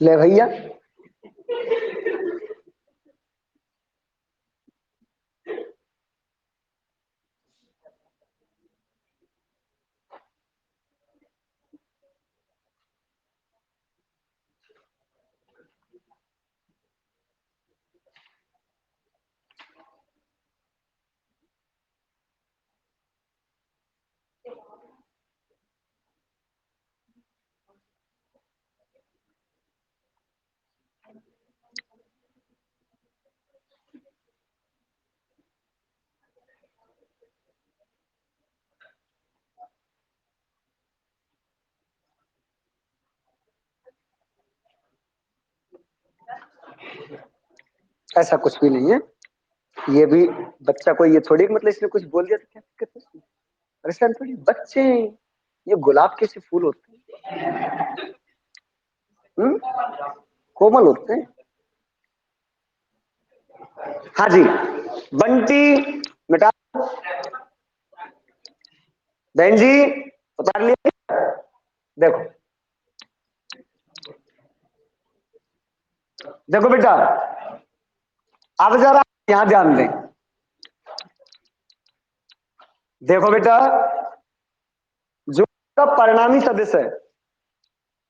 [SPEAKER 1] ले भैया, ऐसा कुछ भी नहीं है। ये भी बच्चा कोई ये थोड़ी मतलब इसने कुछ बोल दिया तो क्या दिक्कत है? परेशान थोड़ी बच्चे हैं, ये गुलाब के से फूल होते हैं। कोमल होते हैं। हाँ जी, बंटी मिटा, बहन जी उतार लिया। देखो देखो बेटा, अब जरा यहां ध्यान दें। देखो बेटा, जो परिणामी सदिश है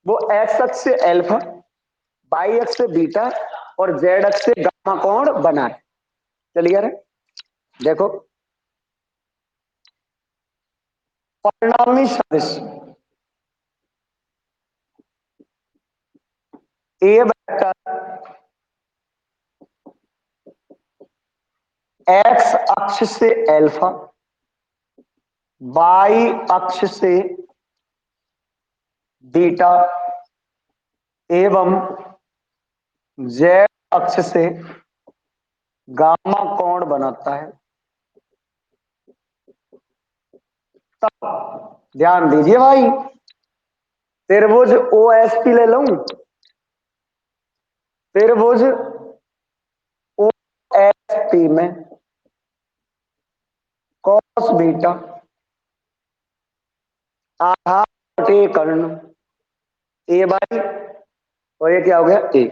[SPEAKER 1] वो एक्स अक्ष से अल्फा, वाई अक्ष से बीटा और जेड अक्ष से गामा कोण बना है। चलिए रे, देखो परिणामी सदिश ए वेक्टर एक्स अक्ष से अल्फा, वाई अक्ष से बीटा एवं जेड अक्ष से गामा कोण बनाता है। तब ध्यान दीजिए भाई, त्रिभुज ओ एस पी ले लूं, त्रिभुज ओ एस पी में कॉस बीटा आधार बटे कर्ण ए बाई, और ये क्या हो गया ए।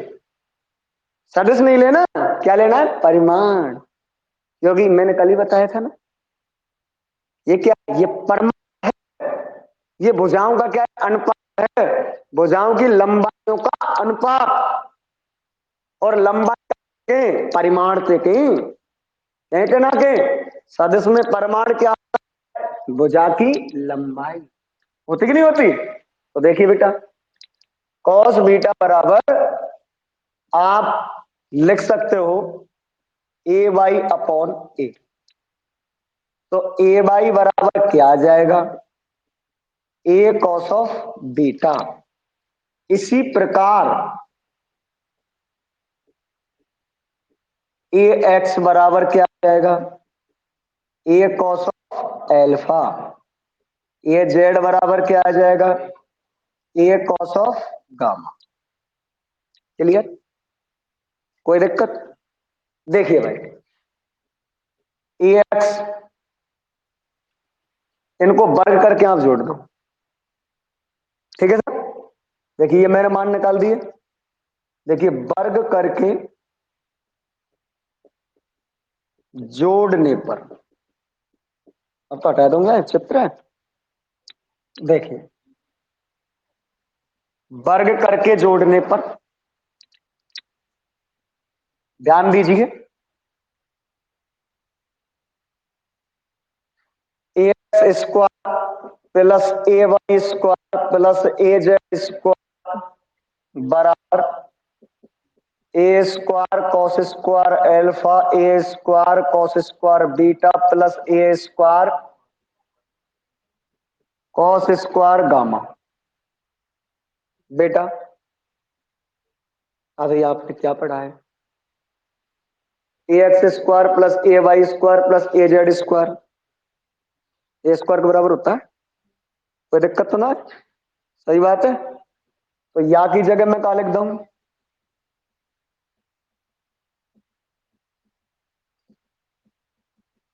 [SPEAKER 1] सदिश नहीं लेना, क्या लेना है परिमाण, क्योंकि मैंने कल ही बताया था ना, ये क्या, ये परिमाण है। ये भुजाओं का क्या है? अनुपात है, भुजाओं की लंबाइयों का अनुपात। और लंबाई के परिमाण से के ना के सदिश में परिमाण क्या होता है? भुजा की लंबाई होती कि नहीं होती। तो देखिए बेटा, कॉस बीटा बराबर आप लिख सकते हो ए वाई अपॉन ए। तो ए वाई बराबर क्या आ जाएगा? A cos of beta. इसी प्रकार ए एक्स बराबर क्या आ जाएगा? A cos of alpha. A Z बराबर क्या आ जाएगा? A cos of gamma. Clear? कोई दिक्कत? देखिए भाई, ए एक्स, इनको वर्ग करके आप जोड़ दो, ठीक है सर। देखिए ये मैंने मान निकाल दिए। देखिए वर्ग करके जोड़ने पर, अब तो हटा दूंगा चित्र। देखिए वर्ग करके जोड़ने पर ध्यान दीजिए, A X square plus A Y square plus A Z square बराबर A square cos square alpha A square cos square beta plus A square cos square gamma. बेटा अभी आपने क्या पढ़ा है? A X square plus A Y square plus A Z square A square के बराबर होता है। कोई दिक्कत तो ना है? सही बात है। तो या की जगह मैं क्या लिख दूं?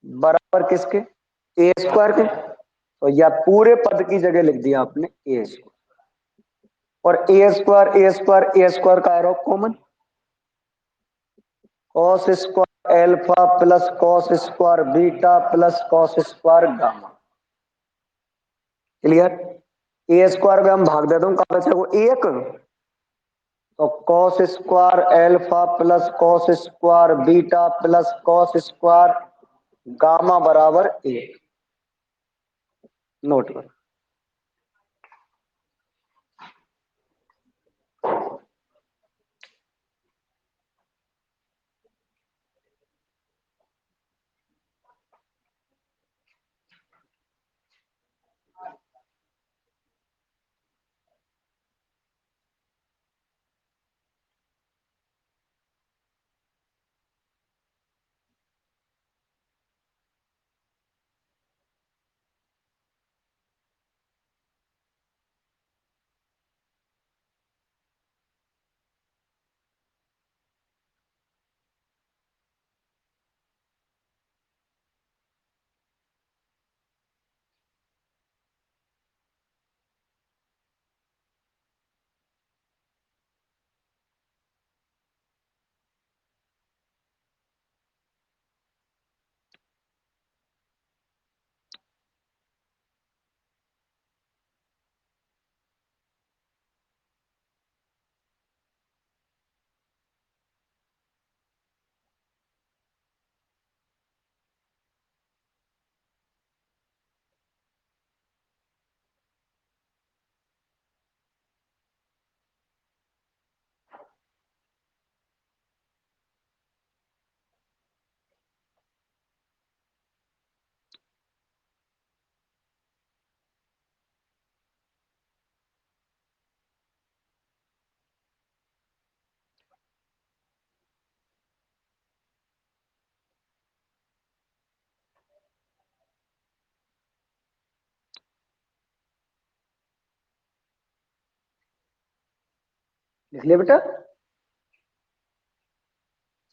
[SPEAKER 1] बराबर किसके? ए स्क्वायर के। तो या पूरे पद की जगह लिख दिया आपने ए स्क्वायर। और ए स्क्वायर का arrow common, cos square alpha plus cos square beta plus cos square gamma. Clear? A square में हम भाग देता हूं, कहां बचा वो एक, तो cos square alpha plus cos square beta plus cos square gamma बराबर एक। नोट कर। लिख लिया बेटा?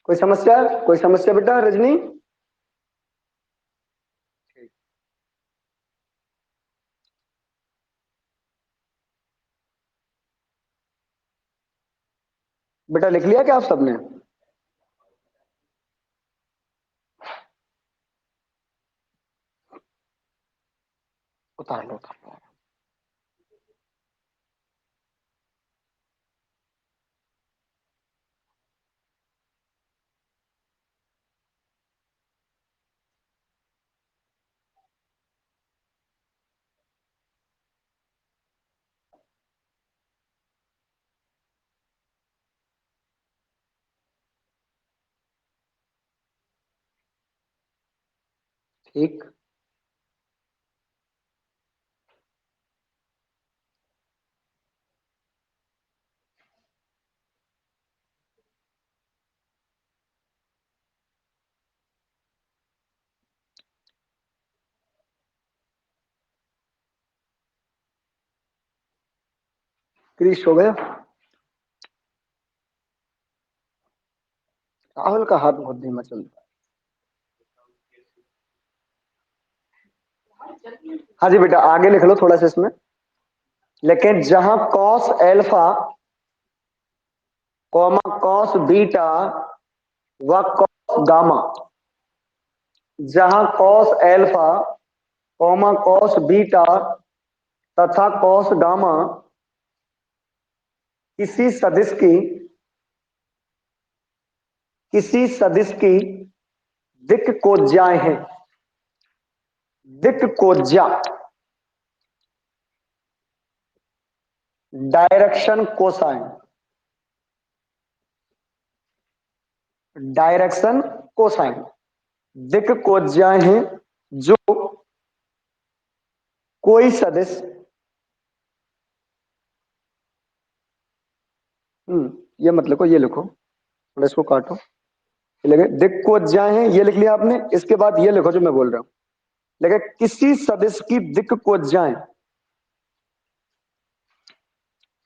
[SPEAKER 1] कोई समस्या? कोई समस्या बेटा रजनी? बेटा लिख लिया क्या आप सबने? उतार लो उतार लो। ठीक। क्रिश हो गया? राहुल का हाथ बहुत धीमा चलता है। हाँ जी बेटा आगे लिख लो थोड़ा सा इसमें। लेकिन जहां cos alpha comma cos beta व कॉस गामा, जहां cos alpha comma cos beta तथा कॉस गामा किसी सदिश की दिक् कोज्याएं हैं। दिक् कोज्या डायरेक्शन कोसाइन, डायरेक्शन कोसाइन दिक् कोज्याएं हैं जो कोई सदिश ये मत लिखो, ये लिखो थोड़ा, इसको काटो। लेकिन दिक् कोज्याएं हैं ये लिख लिया आपने, इसके बाद ये लिखो जो मैं बोल रहा हूं। लेकिन किसी सदिश की दिक् कोज्याएं,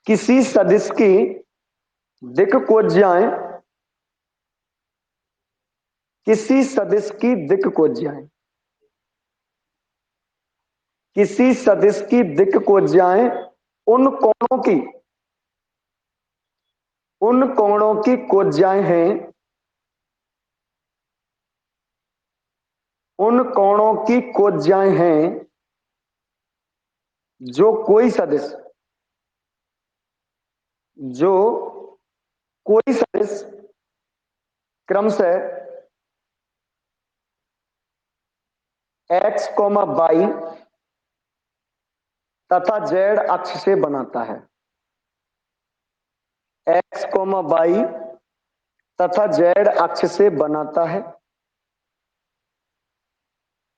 [SPEAKER 1] किसी सदिश की दिक् कोज्याएं, किसी सदिश की दिक् कोज्याएं, किसी सदिश की दिक् कोज्याएं उन कोणों की उन कोणों की कोज्जाएं हैं, उन कोणों की कोज्जाएं हैं जो कोई सदिश, जो कोई सदिश क्रमशः एक्स कोमा वाई तथा जेड अक्ष से बनाता है। एक्स कोमा वाई तथा जेड अक्ष से बनाता है।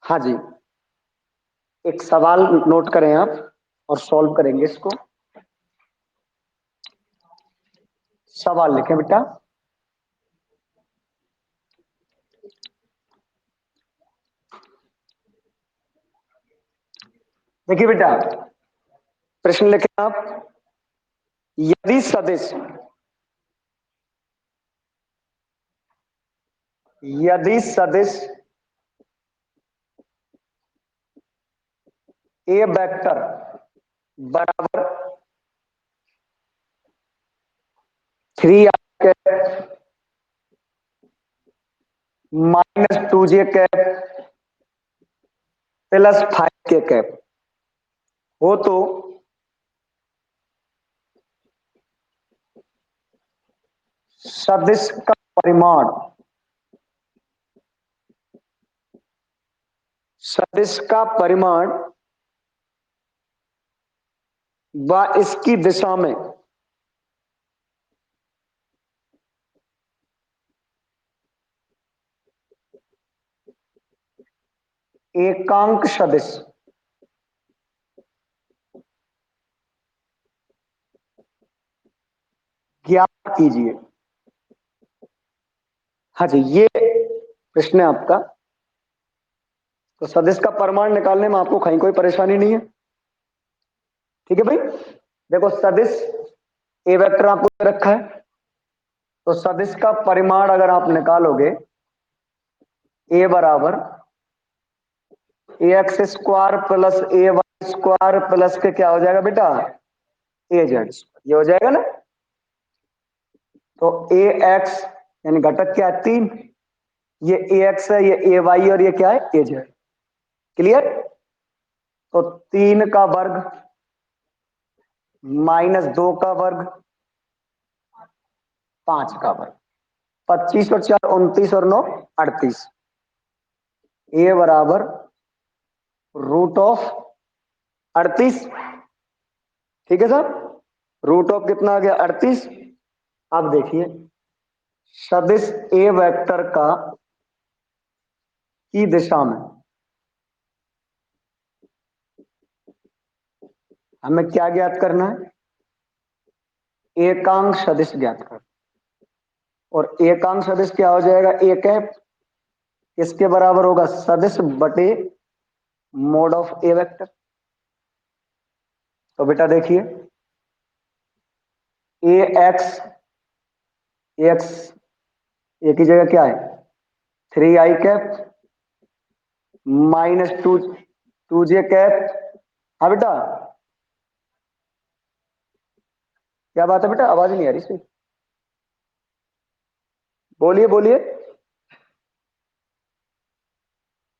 [SPEAKER 1] हाँ जी, एक सवाल नोट करें आप और सॉल्व करेंगे इसको। सवाल लिखें बेटा। देखिए बेटा, प्रश्न लिखें आप। यदि सदिश, यदि सदिश ए वेक्टर बराबर 3 minus 2j cap plus 5k cap हो तो सदिश का परिमाण, सदिश का परिमाण व इसकी दिशा में एकांक सदिश ज्ञात कीजिए। हाँ जी, ये प्रश्न है आपका। तो सदिश का परिमाण निकालने में आपको कहीं कोई परेशानी नहीं है। ठीक है भाई। देखो, सदिश ए वेक्टर आपको दे रखा है, तो सदिश का परिमाण अगर आप निकालोगे, ए बराबर A X square plus A Y square plus के क्या हो जाएगा बेटा, ए जेड। ये हो जाएगा ना। तो ए एक्स यानी घटक क्या है, 3। ये ए एक्स है, ये ए वाई, और ये क्या है, ए जेड। क्लियर। तो 3 का वर्ग माइनस 2 का वर्ग 5 का वर्ग, 25 और 4 29 और 9 38। ए बराबर रूट ऑफ 38। ठीक है सर। रूट ऑफ कितना आ गया, 38। अब देखिए, सदिश ए वेक्टर का की दिशा में हमें क्या ज्ञात करना है, एकांक सदिश ज्ञात कर। और एकांक सदिश क्या हो जाएगा, एक है किसके बराबर होगा, सदिश बटे मोड ऑफ ए वेक्टर। तो बेटा देखिए, ए एक्स, एक्स ए की जगह क्या है, 3i cap minus 2j cap. हाँ बेटा, क्या बात है बेटा, आवाज नहीं आ रही सही, बोलिए बोलिए।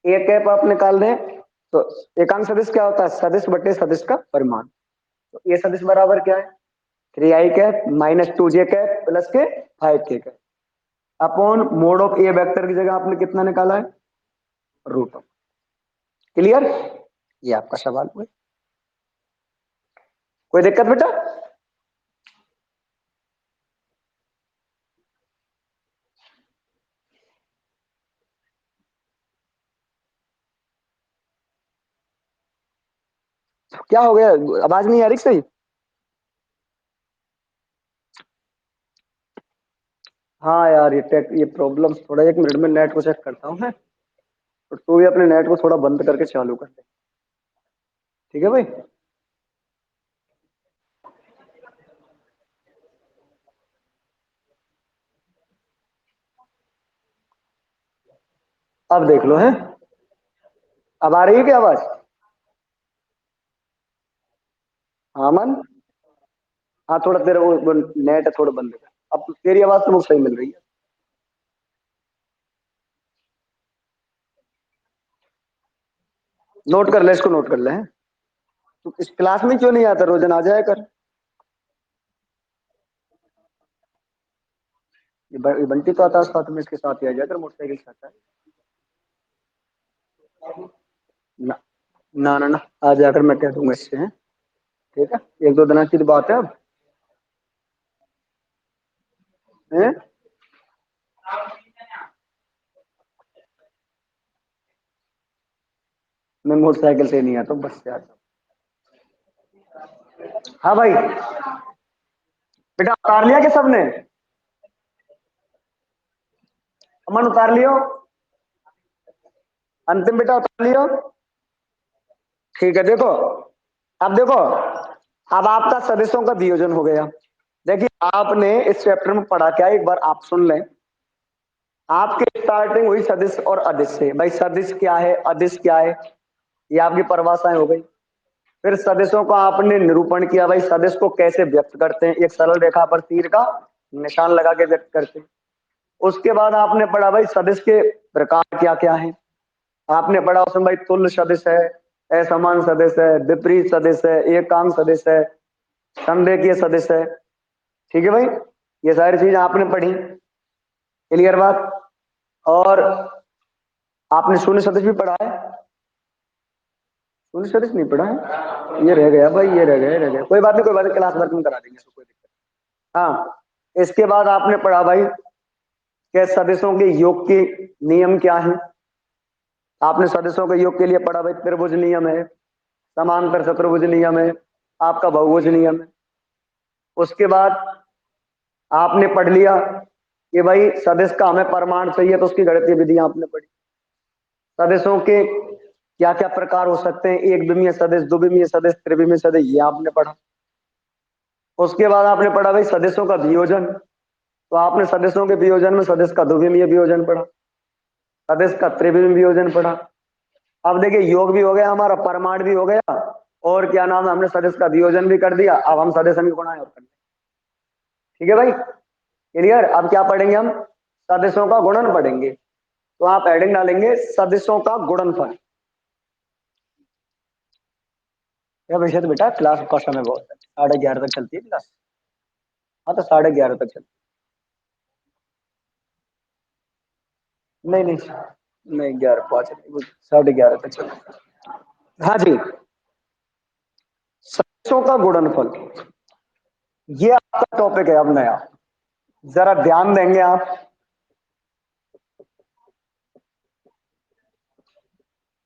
[SPEAKER 1] ए कैप आप निकाल दें तो एकांक सदिश क्या होता है, सदिश बटे सदिश का परिमाण। तो ये सदिश बराबर क्या है, 3i cap minus 2j cap plus के 5k cap upon mode of A vector की जगह आपने कितना निकाला है, रूट ऑफ। क्लियर। ये आपका सवाल हुआ। कोई दिक्कत बेटा। क्या हो गया, आवाज नहीं आ रही सही। हाँ यार, ये प्रॉब्लम थोड़ा, 1 मिनट में नेट को चेक करता हूँ मैं। तो तू भी अपने नेट को थोड़ा बंद करके चालू कर दे। ठीक है भाई। अब देख लो है, अब आ रही है क्या आवाज। हाँ मन। हाँ थोड़ा देर वो नेट थोड़ा बंद कर। अब तेरी आवाज तो मुझे सही मिल रही है। नोट कर ले, इसको नोट कर ले। तू इस क्लास में क्यों नहीं आता? रोजाना आ जाया कर। ये बंटी तो आता है साथ में, इसके साथ ही आ जाया कर, मोटरसाइकिल से आता है। ना ना ना ना, आ जाकर मैं कह दूंगा इससे, हैं? ठीक है, एक दो दिन की तो बात है अब, हैं? मैं मोटरसाइकिल से नहीं आता हूँ, बस से आता हूँ। हाँ भाई, बेटा उतार लिया क्या सबने? अमन उतार लियो, अंतिम बेटा उतार लियो। ठीक है, देखो अब देखो, अब आपका सदस्यों का वियोजन हो गया। देखिए आपने इस चैप्टर में पढ़ा क्या, एक बार आप सुन लें। आपकी स्टार्टिंग हुई सदिश और अदिश से। भाई सदिश क्या है, अदिश क्या है, ये आपकी परिभाषाएं हो गई। फिर सदिशों का आपने निरूपण किया, भाई सदिश को कैसे व्यक्त करते हैं, एक सरल रेखा पर तीर का निशान लगा के व्यक्त करते हैं। उसके बाद आपने पढ़ा भाई सदिश के प्रकार क्या क्या है। आपने पढ़ा उसमें भाई तुल्य सदिश है, असमान सदिश है, विपरीत सदिश है, एकांक सदिश है, संरेखीय सदिश है। ठीक है भाई, ये सारी चीज आपने पढ़ी। क्लियर बात? और आपने शून्य सदिश भी पढ़ा है? शून्य सदिश नहीं पढ़ा है? ये रह गया भाई, ये रह गया, ये रह गया। कोई बात नहीं, कोई बात नहीं, क्लास वर्क में करा देंगे, तो कोई दिक्कत नहीं। हाँ, इसके बाद आपने पढ़ा भाई कि सदिशों के योग के नियम क्या है। आपने सदिशों के योग के लिए पढ़ा भाई त्रिभुज नियम है, समांतर चतुर्भुज नियम है, आपका बहुभुज नियम है। उसके बाद आपने पढ़ लिया कि भाई सदिश का हमें प्रमाण चाहिए, तो उसकी गणितीय विधियां आपने पढ़ी। सदिशों के क्या क्या प्रकार हो सकते हैं, एक विमीय सदिश, द्विविमीय सदिश, त्रिविमीय सदिश, ये आपने पढ़ा। उसके बाद आपने पढ़ा भाई सदिशों का वियोजन, तो आपने सदिशों के वियोजन में सदिश का द्विविमीय वियोजन पढ़ा, सदिश का त्रिविमीय वियोजन पढ़ा। अब देखिए योग भी हो गया हमारा, परमाण भी हो गया, और क्या नाम है, हमने सदिश का वियोजन भी कर दिया। अब हम सदिश समीकरण और कर। ठीक है भाई, क्लियर? अब क्या पढ़ेंगे हम? सदिशों का गुणन पढ़ेंगे। तो आप हेडिंग डालेंगे सदिशों का गुणनफल। या वैसे तो बेटा क्लास का समय बहुत है, 11:30 तक चलती है क्लास। हाँ तो 11:30 तक चलती है। नहीं नहीं नहीं, 11:05 नहीं, 11:30 तक चलती है। हाँ जी, सदिशों का गुणनफल, ये आपका टॉपिक है अब नया। जरा ध्यान देंगे आप।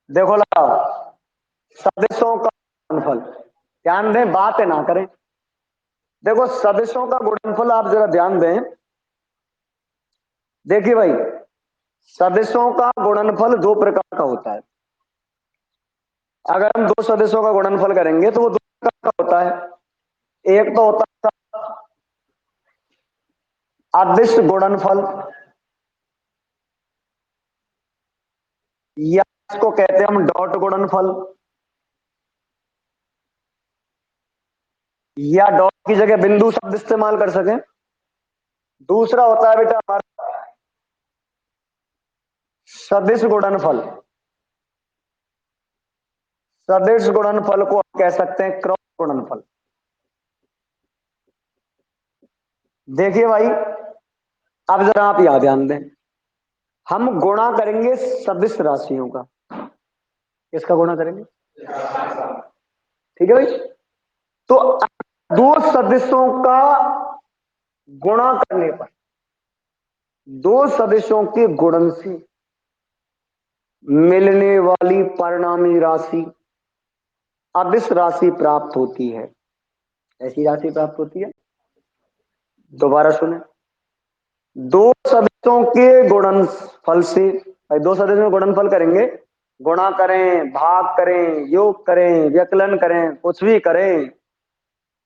[SPEAKER 1] देखो लगाओ, सदिशों का गुणनफल, ध्यान दें, बात ना करें। देखो सदिशों का गुणनफल आप जरा ध्यान दें। देखिए भाई, सदिशों का गुणनफल दो प्रकार का होता है। अगर हम दो सदिशों का गुणनफल करेंगे तो वो दो प्रकार का होता है। एक तो होता है अदिश गुणनफल, या इसको कहते हैं हम डॉट गुणनफल, या डॉट की जगह बिंदु शब्द इस्तेमाल कर सकें। दूसरा होता है बेटा हमारा सदिश गुणनफल। सदिश गुणनफल को हम कह सकते हैं क्रॉस गुणनफल। देखिए भाई, अब जरा आप याद ध्यान दें, हम गुणा करेंगे सदिश राशियों का। किसका गुणा करेंगे? ठीक है भाई, तो दो सदिशों का गुणा करने पर, दो सदिशों के गुणन से मिलने वाली परिणामी राशि अदिश राशि प्राप्त होती है। ऐसी राशि प्राप्त होती है। दोबारा सुने, दो सदिशों के गुणनफल से, भाई दो सदिशों में गुणनफल करेंगे, गुणा करें, भाग करें, योग करें, व्यकलन करें, कुछ भी करें,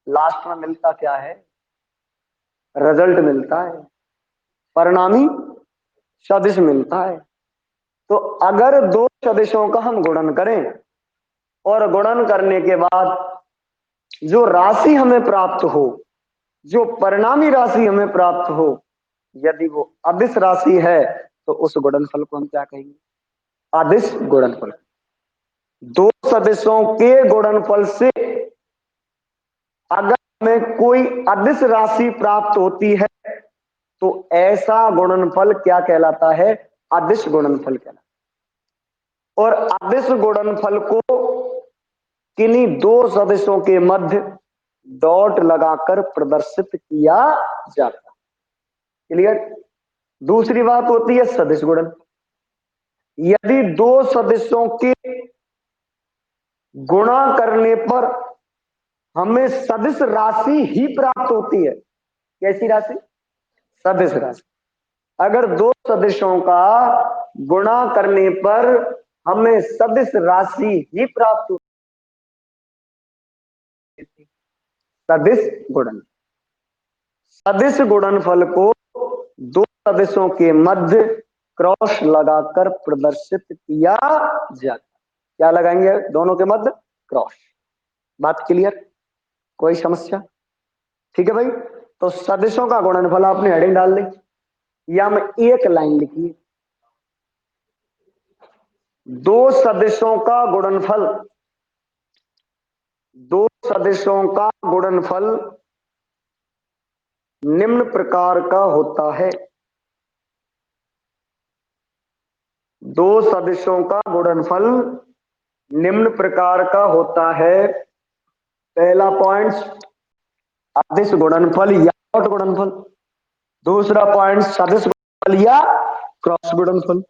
[SPEAKER 1] लास्ट में मिलता क्या है? रिजल्ट मिलता है, परिणामी सदिश मिलता है। तो अगर दो सदिशों का हम गुणन करें और गुणन करने के बाद जो राशि हमें प्राप्त हो, जो परिणामी राशि हमें प्राप्त हो, यदि वो अदिश राशि है तो उस गुणनफल को हम क्या कहेंगे? अदिश गुणनफल। दो सदिशों के गुणनफल से अगर हमें कोई अदिश राशि प्राप्त होती है तो ऐसा गुणनफल क्या कहलाता है? अदिश गुणनफल कहलाता है। और अदिश गुणनफल को किन्हीं दो सदिशों के मध्य डॉट लगाकर प्रदर्शित किया जाता है। क्लियर? दूसरी बात होती है सदिश गुणन। यदि दो सदिशों के गुणा करने पर हमें सदिश राशि ही प्राप्त होती है, कैसी राशि? सदिश राशि। अगर दो सदिशों का गुणा करने पर हमें सदिश राशि ही प्राप्त होती है, सदिश गुणन। सदिश गुणनफल को दो सदिशों के मध्य क्रॉस लगाकर प्रदर्शित किया जाता। क्या लगाएंगे दोनों के मध्य? क्रॉस। बात क्लियर? कोई समस्या? ठीक है भाई। तो सदिशों का गुणनफल आपने हेडिंग डाल दी, या में एक लाइन लिखी, दो सदिशों का गुणनफल, दो सदिशों का गुणनफल निम्न प्रकार का होता है। दो सदिशों का गुणनफल निम्न प्रकार का होता है। पहला पॉइंट अदिश गुणनफल या डॉट गुणनफल। दूसरा पॉइंट सदिश गुणनफल या क्रॉस गुणनफल।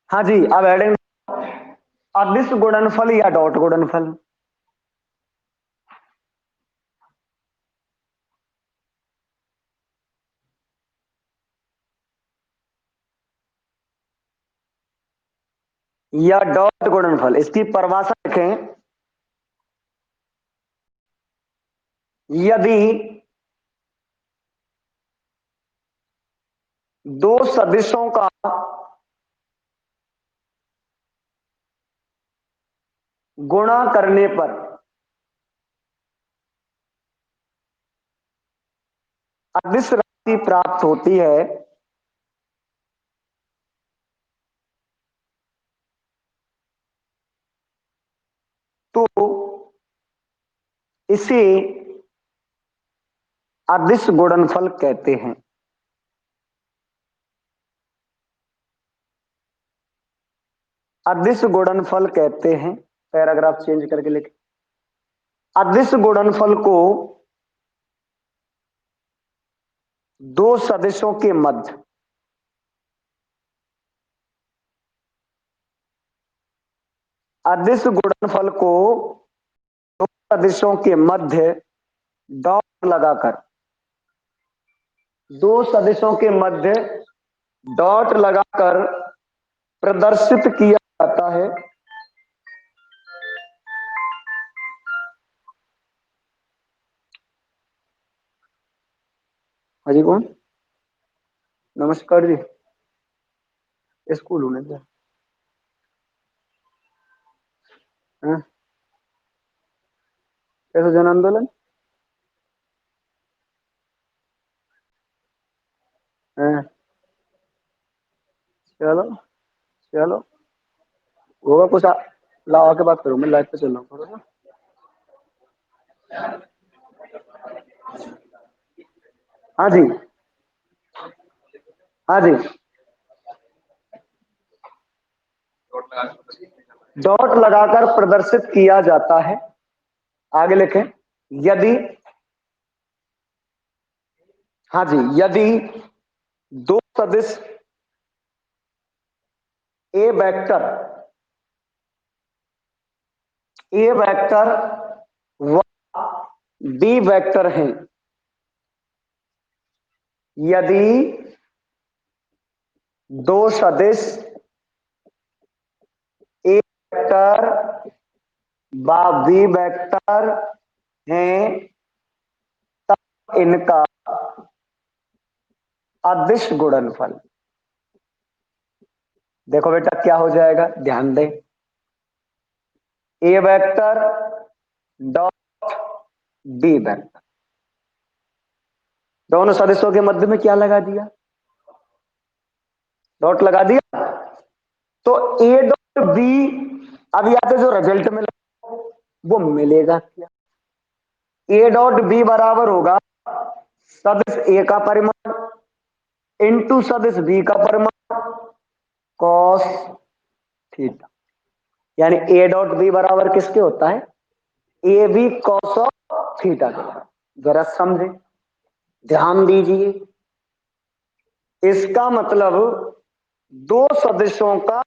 [SPEAKER 1] हाँ जी, अब हेडिंग अदिश गुणनफल या डॉट गुणनफल। या डॉट गुणनफल, इसकी परिभाषा लिखें। यदि दो सदिशों का गुणा करने पर अदिश राशि प्राप्त होती है तो इसे अदिश गुणनफल कहते हैं। अदिश गुणनफल कहते हैं। पैराग्राफ चेंज करके लिख। अदिश गुणनफल को दो सदिशों के मध्य अदिश गुणनफल को दो सदिशों के मध्य डॉट लगाकर, दो सदिशों के मध्य डॉट लगाकर प्रदर्शित किया जाता है। हाजी कौन? नमस्कार जी। स्कूल होने क्या है? कैसे जन आंदोलन है? चलो चलो, होगा कुछ लाओ आके बात करो, मैं लाइव पे चल रहा हूँ थोड़ा सा। हाँ जी, हाँ जी। डॉट लगाकर प्रदर्शित किया जाता है। आगे लिखें। यदि हाँ जी, यदि दो सदिश ए वेक्टर व बी वेक्टर हैं, यदि दो सदिश ए वेक्टर व बी वेक्टर हैं, तब इनका अदिश गुणनफल, देखो बेटा क्या हो जाएगा, ध्यान दें, ए वेक्टर डॉट बी वेक्टर, दोनों सदिशों के मध्य में क्या लगा दिया, डॉट लगा दिया, तो ए डॉट बी, अब यहाँ पे जो रिजल्ट मिला वो मिलेगा क्या, ए डॉट बी बराबर होगा सदिश ए का परिमाण इंटू सदिश बी का परिमाण कॉस थीटा, यानी ए डॉट बी बराबर किसके होता है, A B cos of theta के बराबर। जरा समझे, ध्यान दीजिए, इसका मतलब दो सदिशों का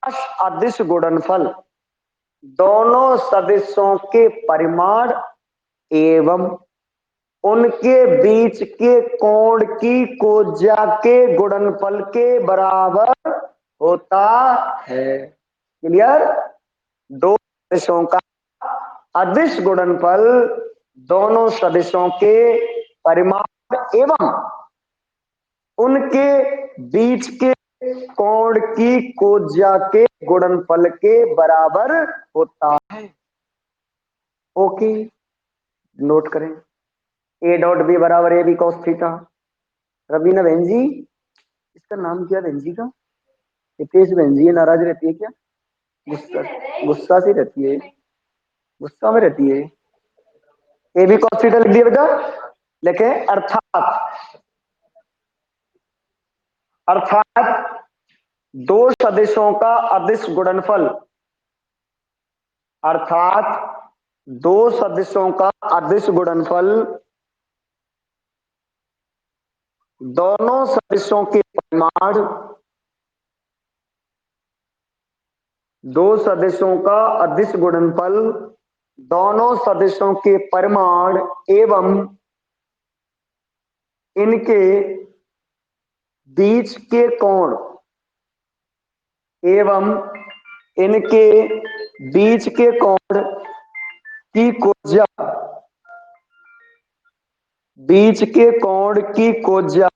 [SPEAKER 1] अदिश गुणनफल दोनों सदिशों के परिमाण एवं उनके बीच के कोण की कोज्या के गुणनफल के बराबर होता है। क्लियर, दो सदिशों का अदिश गुणनफल दोनों सदिशों के परिमाण एवं उनके बीच के कोण की कोज्या के गुणनफल के बराबर होता है। ओके, नोट करें, ए डॉट बी बराबर A B cos theta. Raveena बहन जी, इसका नाम क्या बहन जी का, हितेश बहन जी, नाराज रहती है क्या, गुस्सा, गुस्सा से रहती है, गुस्सा में रहती है, ए बी कॉस थीटा लिख दिया बेटा, लिखे अर्थात, अर्थात दो सदिशों का अदिश गुणनफल, अर्थात दो सदिशों का अदिश गुणनफल दोनों सदिशों के परिमाण, दो सदिशों का अदिश गुणनफल दोनों सदिशों के परिमाण एवं इनके बीच के कोण, एवं इनके बीच के कोण की कोज्या, बीच के कोण की कोज्या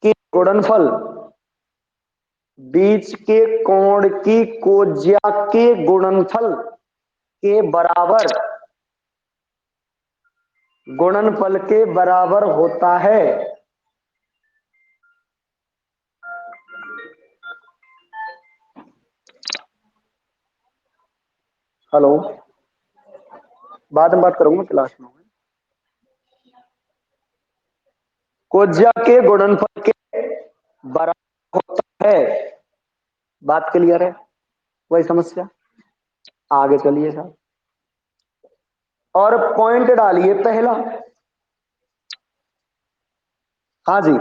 [SPEAKER 1] के गुणनफल, बीच के कोण की कोज्या के गुणनफल के बराबर, गुणनफल के बराबर होता है। हेलो, बाद में बात करूंगा क्लास में। कोज्या के गुणनफल के बराबर होता है, बात क्लियर है, वही समस्या, आगे चलिए साहब, और पॉइंट डालिए पहला, हाँ जी,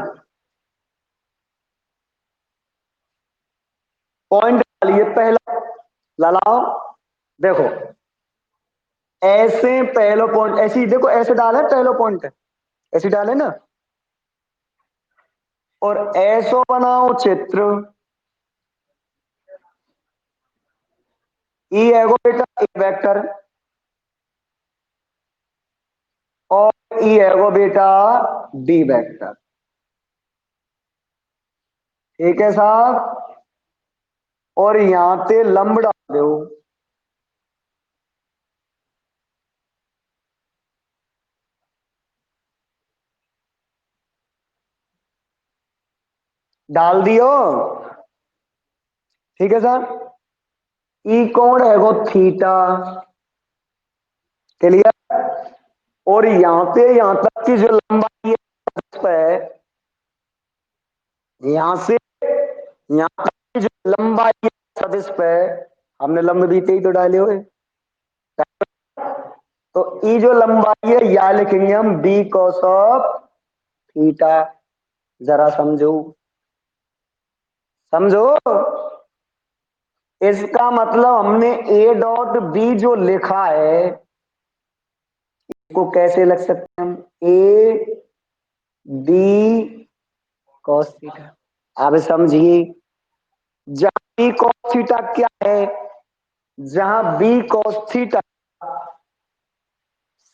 [SPEAKER 1] पॉइंट डालिए पहला, लालाओ देखो, ऐसे पहलो पॉइंट ऐसे ही देखो, ऐसे डाले पहलो पॉइंट, ऐसे डाले ना, और ऐसो बनाओ चित्र, ई एगो बेटा ए वेक्टर और ई एगो बेटा डी वेक्टर, ठीक है साहब, और यहां पे लंब डाल दो, डाल दियो, ठीक है साहब, ई कोण है वो थीटा, क्लियर, और यहां पे यहां तक की जो लंबाई है, यहां से यहां तक की जो लंबाई है सदिश पे, हमने लंब भी ही तो डाले हुए, तो ई जो लंबाई है या लिखेंगे हम बी कॉस ऑफ थीटा, जरा समझो समझो। इसका मतलब हमने ए डॉट बी जो लिखा है इसको कैसे लिख सकते हैं हम, ए बी कॉस थीटा। अब समझिए, जहां बी कॉस थीटा क्या है, जहां बी कॉस थीटा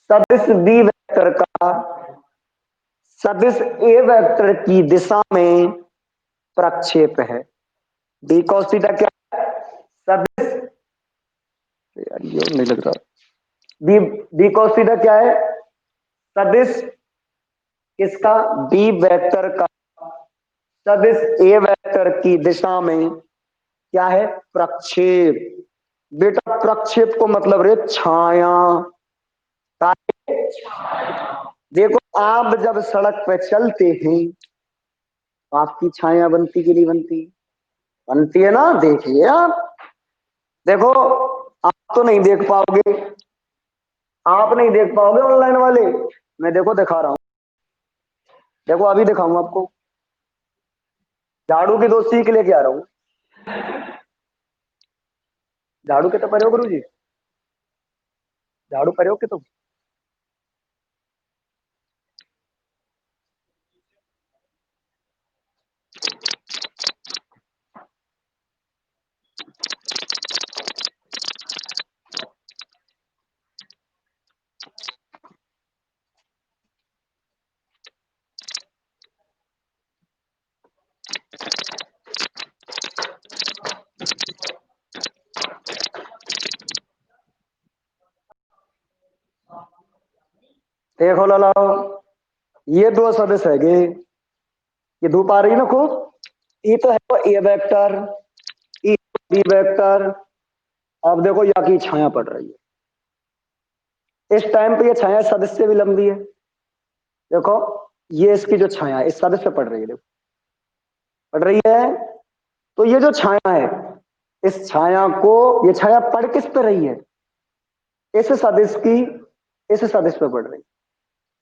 [SPEAKER 1] सदिश बी वेक्टर का सदिश ए वेक्टर की दिशा में प्रक्षेप है। बी कॉस थीटा क्या है, सदिश, यार ये नहीं लग रहा, बी बी कॉस थीटा क्या है, सदिश किसका, बी वेक्टर का सदिश ए वेक्टर की दिशा में क्या है, प्रक्षेप। बेटा प्रक्षेप को मतलब रे छाया। देखो आप जब सड़क पे चलते हैं तो आपकी छाया बनती कि नहीं बनती, बनती है ना। देखिए आप, देखो आप तो नहीं देख पाओगे, आप नहीं देख पाओगे ऑनलाइन वाले, मैं देखो दिखा रहा हूं, देखो अभी दिखाऊंगा आपको। झाड़ू की 2 सीख लेके आ रहा हूं। झाड़ू के तो परे हो गुरु जी, झाड़ू परे हो के तो। देखो लालाओ, ये 2 सदिश है, ये धूप आ रही है ना खूब, ये तो है ए वेक्टर, ई बी वेक्टर। अब देखो यहाँ की छाया पड़ रही है, इस टाइम पे ये छाया सदिश से भी लंबी है। देखो ये इसकी जो छाया इस सदिश पे पड़ रही है, देखो पड़ रही है। तो ये जो छाया है, इस छाया को, ये छाया पड़ किस पे रही है, इस सदिश की, इस सदिश पे पड़ रही है।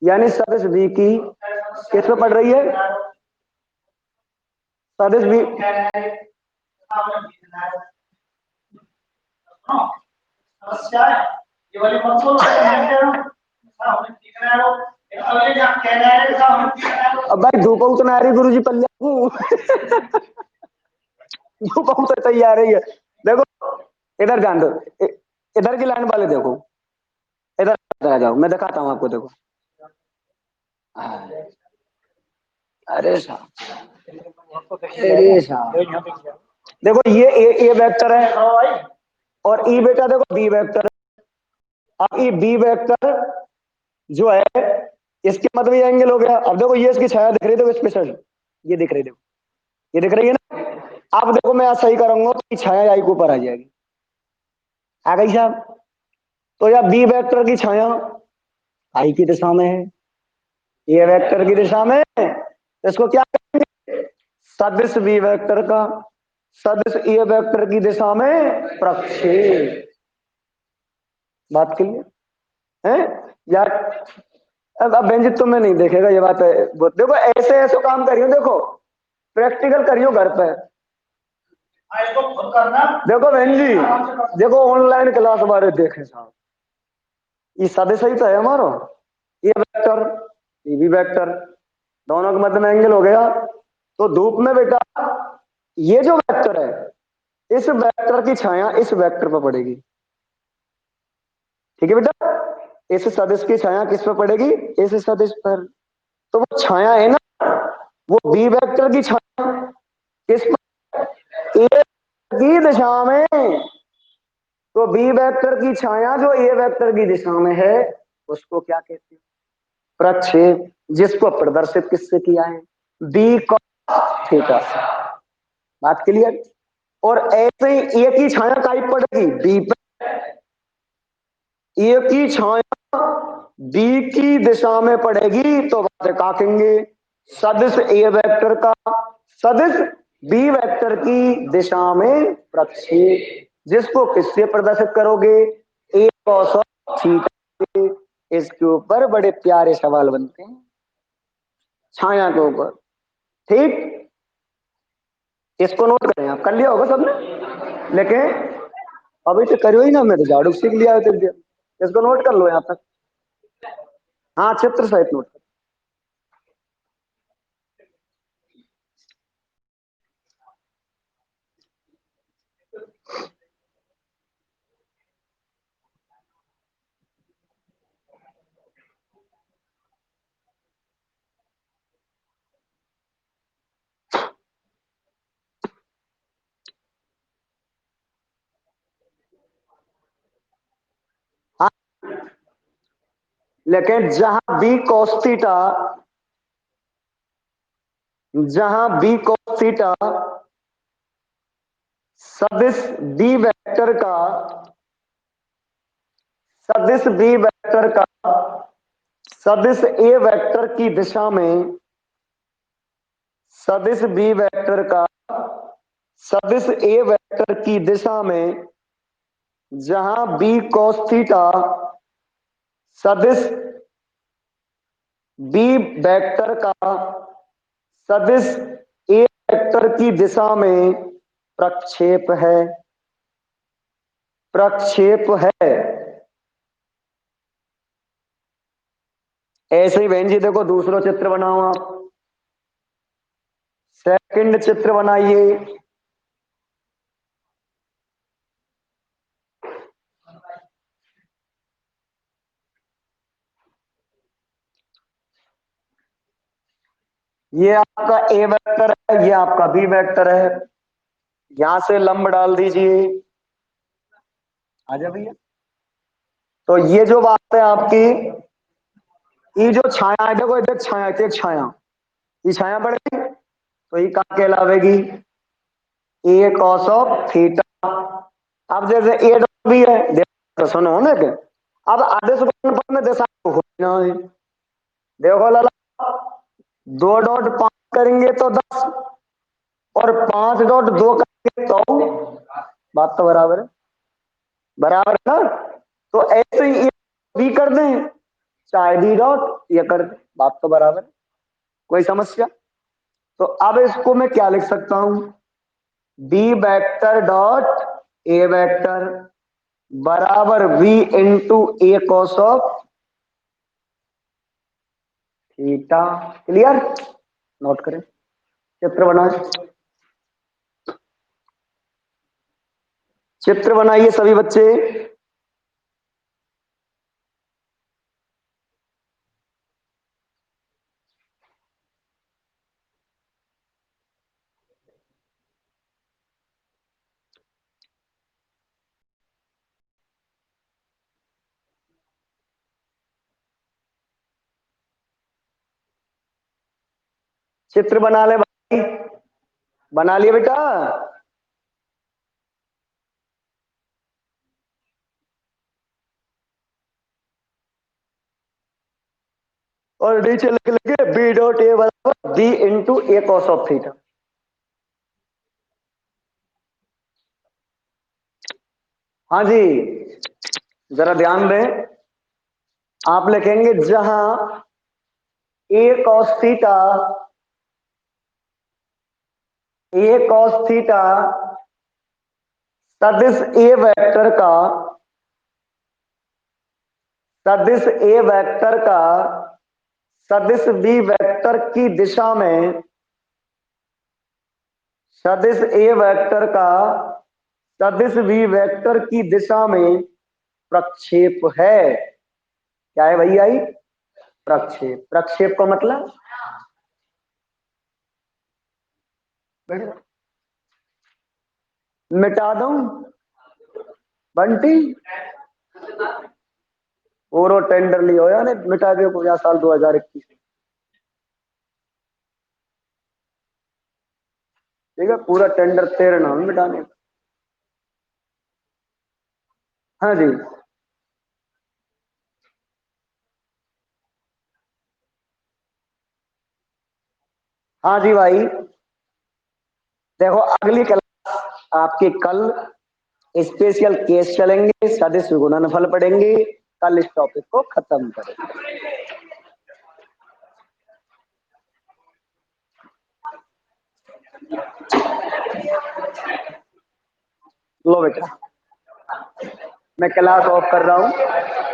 [SPEAKER 1] यानी सदिश बी की किस पे पड़ रही है, सदिश बी, अब भाई धूप उतना आ रही गुरु जी पल्ले को धूप तो तैयार रही है। देखो इधर ध्यान दो, इधर की लाइन वाले देखो, इधर आ जाओ, मैं दिखाता हूँ आपको, देखो। हाँ, अरे साहब, अरे साहब, देखो ये ए वेक्टर है और ई बेटा देखो बी वेक्टर है। अब ये बी वेक्टर जो है इसके मत में एंगल हो गया। अब देखो ये इसकी छाया दिख रही है, देखो स्पेशल ये दिख रही है, देखो ये दिख रही है ना। अब देखो मैं सही करूंगा तो छाया आई के ऊपर आ जाएगी, आ गई साहब। तो या बी वेक्टर की छाया आई की दिशा में है, ए वेक्टर की दिशा में, इसको क्या कहेंगे, सदिश बी वेक्टर का सदिश ए वेक्टर की दिशा में प्रक्षेप। बात क्लियर है यार। अब बेंजित तो मैं नहीं देखेगा ये बात है। देखो ऐसे ऐसे काम करियो, देखो प्रैक्टिकल करियो घर पे। इसको खुद करना। देखो बहन जी, देखो ऑनलाइन क्लास हमारे देखे साहब, ये सदिश ही तो है हमारा, ये वेक्टर ये भी वेक्टर, दोनों के मध्य में एंगल हो गया। तो धूप में बेटा ये जो वेक्टर है, इस वेक्टर की छाया इस वेक्टर पर पड़ेगी, ठीक है बेटा। इस सदिश की छाया किस पर पड़ेगी, इस सदिश पर। तो वो छाया है ना, वो बी वेक्टर की छाया किस पर, ए की दिशा में। तो बी वेक्टर की छाया जो ए वेक्टर की दिशा में है उसको क्या कहते हैं, प्रक्षेप, जिसको प्रदर्शित किससे किया है, बी कॉस थीटा से। बात क्लियर। और ऐसे ही ए की छाया कहीं पड़ेगी, बी पर। ए की छाया बी की दिशा में पड़ेगी तो बात काटेंगे, सदिश ए वेक्टर का सदिश बी वेक्टर की दिशा में प्रक्षेप, जिसको किससे प्रदर्शित करोगे, ए कॉस थीटा। इसके ऊपर बड़े प्यारे सवाल बनते हैं। छाया के ऊपर। ठीक, इसको नोट करें, आप कर लिया होगा सबने, लेकिन अभी तो करियो ही ना, मैं तो झाड़ू सीख लिया है। इसको नोट कर लो यहाँ तक। हाँ, चित्र सहित नोट कर। हाँ, लेकिन जहां बी कॉस थीटा सदिश बी वेक्टर का सदिश बी वेक्टर का सदिश ए वेक्टर की दिशा में सदिश बी वेक्टर का सदिश ए वेक्टर की दिशा में जहां बी कॉस थीटा सदिश बी वेक्टर का सदिश ए वेक्टर की दिशा में प्रक्षेप है। प्रक्षेप है। ऐसे ही बहन जी देखो, दूसरा चित्र बनाओ आप। सेकंड चित्र बनाइए। ये आपका ए वेक्टर है, ये आपका बी वेक्टर है। यहां से लंब डाल दीजिए। आ जा भैया। तो ये जो बात है आपकी, ये जो छाया है, देखो इधर छाया एक छाया, ये छाया बढ़ेगी तो ये कहाँ कहलावेगी? ए कॉस ऑफ थीटा। अब जैसे ए डॉट भी है, देखो तो सुनो ना कि अब आधे से पर में दिशा हो ना है। देखो लाला, 2.5 करेंगे तो 10, और 5.2 करेंगे तो, बात तो बराबर है। बराबर है ना? तो ऐसे ही भी कर दें, चाहे डी डॉट ये कर दें, बात तो बराबर है। कोई समस्या? तो अब इसको मैं क्या लिख सकता हूं? B vector dot A vector बराबर V into A cos of theta. Clear? Note करें, चित्र बनाए। चित्र बनाइए सभी बच्चे। चित्र बना ले भाई, बना लिए बेटा? और नीचे लिख लेंगे बी डॉट ए बराबर B into A cos of theta. हाँ जी, जरा ध्यान दें। आप लिखेंगे जहां ए कॉस थीटा सदिश ए वेक्टर का सदिश ए वेक्टर का सदिश बी वेक्टर की दिशा में सदिश ए वेक्टर का सदिश बी वेक्टर की दिशा में प्रक्षेप है। क्या है भैया? प्रक्षेप। प्रक्षेप का मतलब मिटा दूं बंटी? पूरा टेंडर लियो यानी मिटा दे को या साल 2021। ठीक है, पूरा टेंडर तेरे नाम मिटाने का। हाँ जी, हाँ जी भाई। देखो अगली क्लास आपके कल स्पेशल केस चलेंगे, सदिश गुणनफल पढ़ेंगे। कल इस टॉपिक को खत्म करेंगे। लो बेटा, मैं क्लास ऑफ कर रहा हूँ।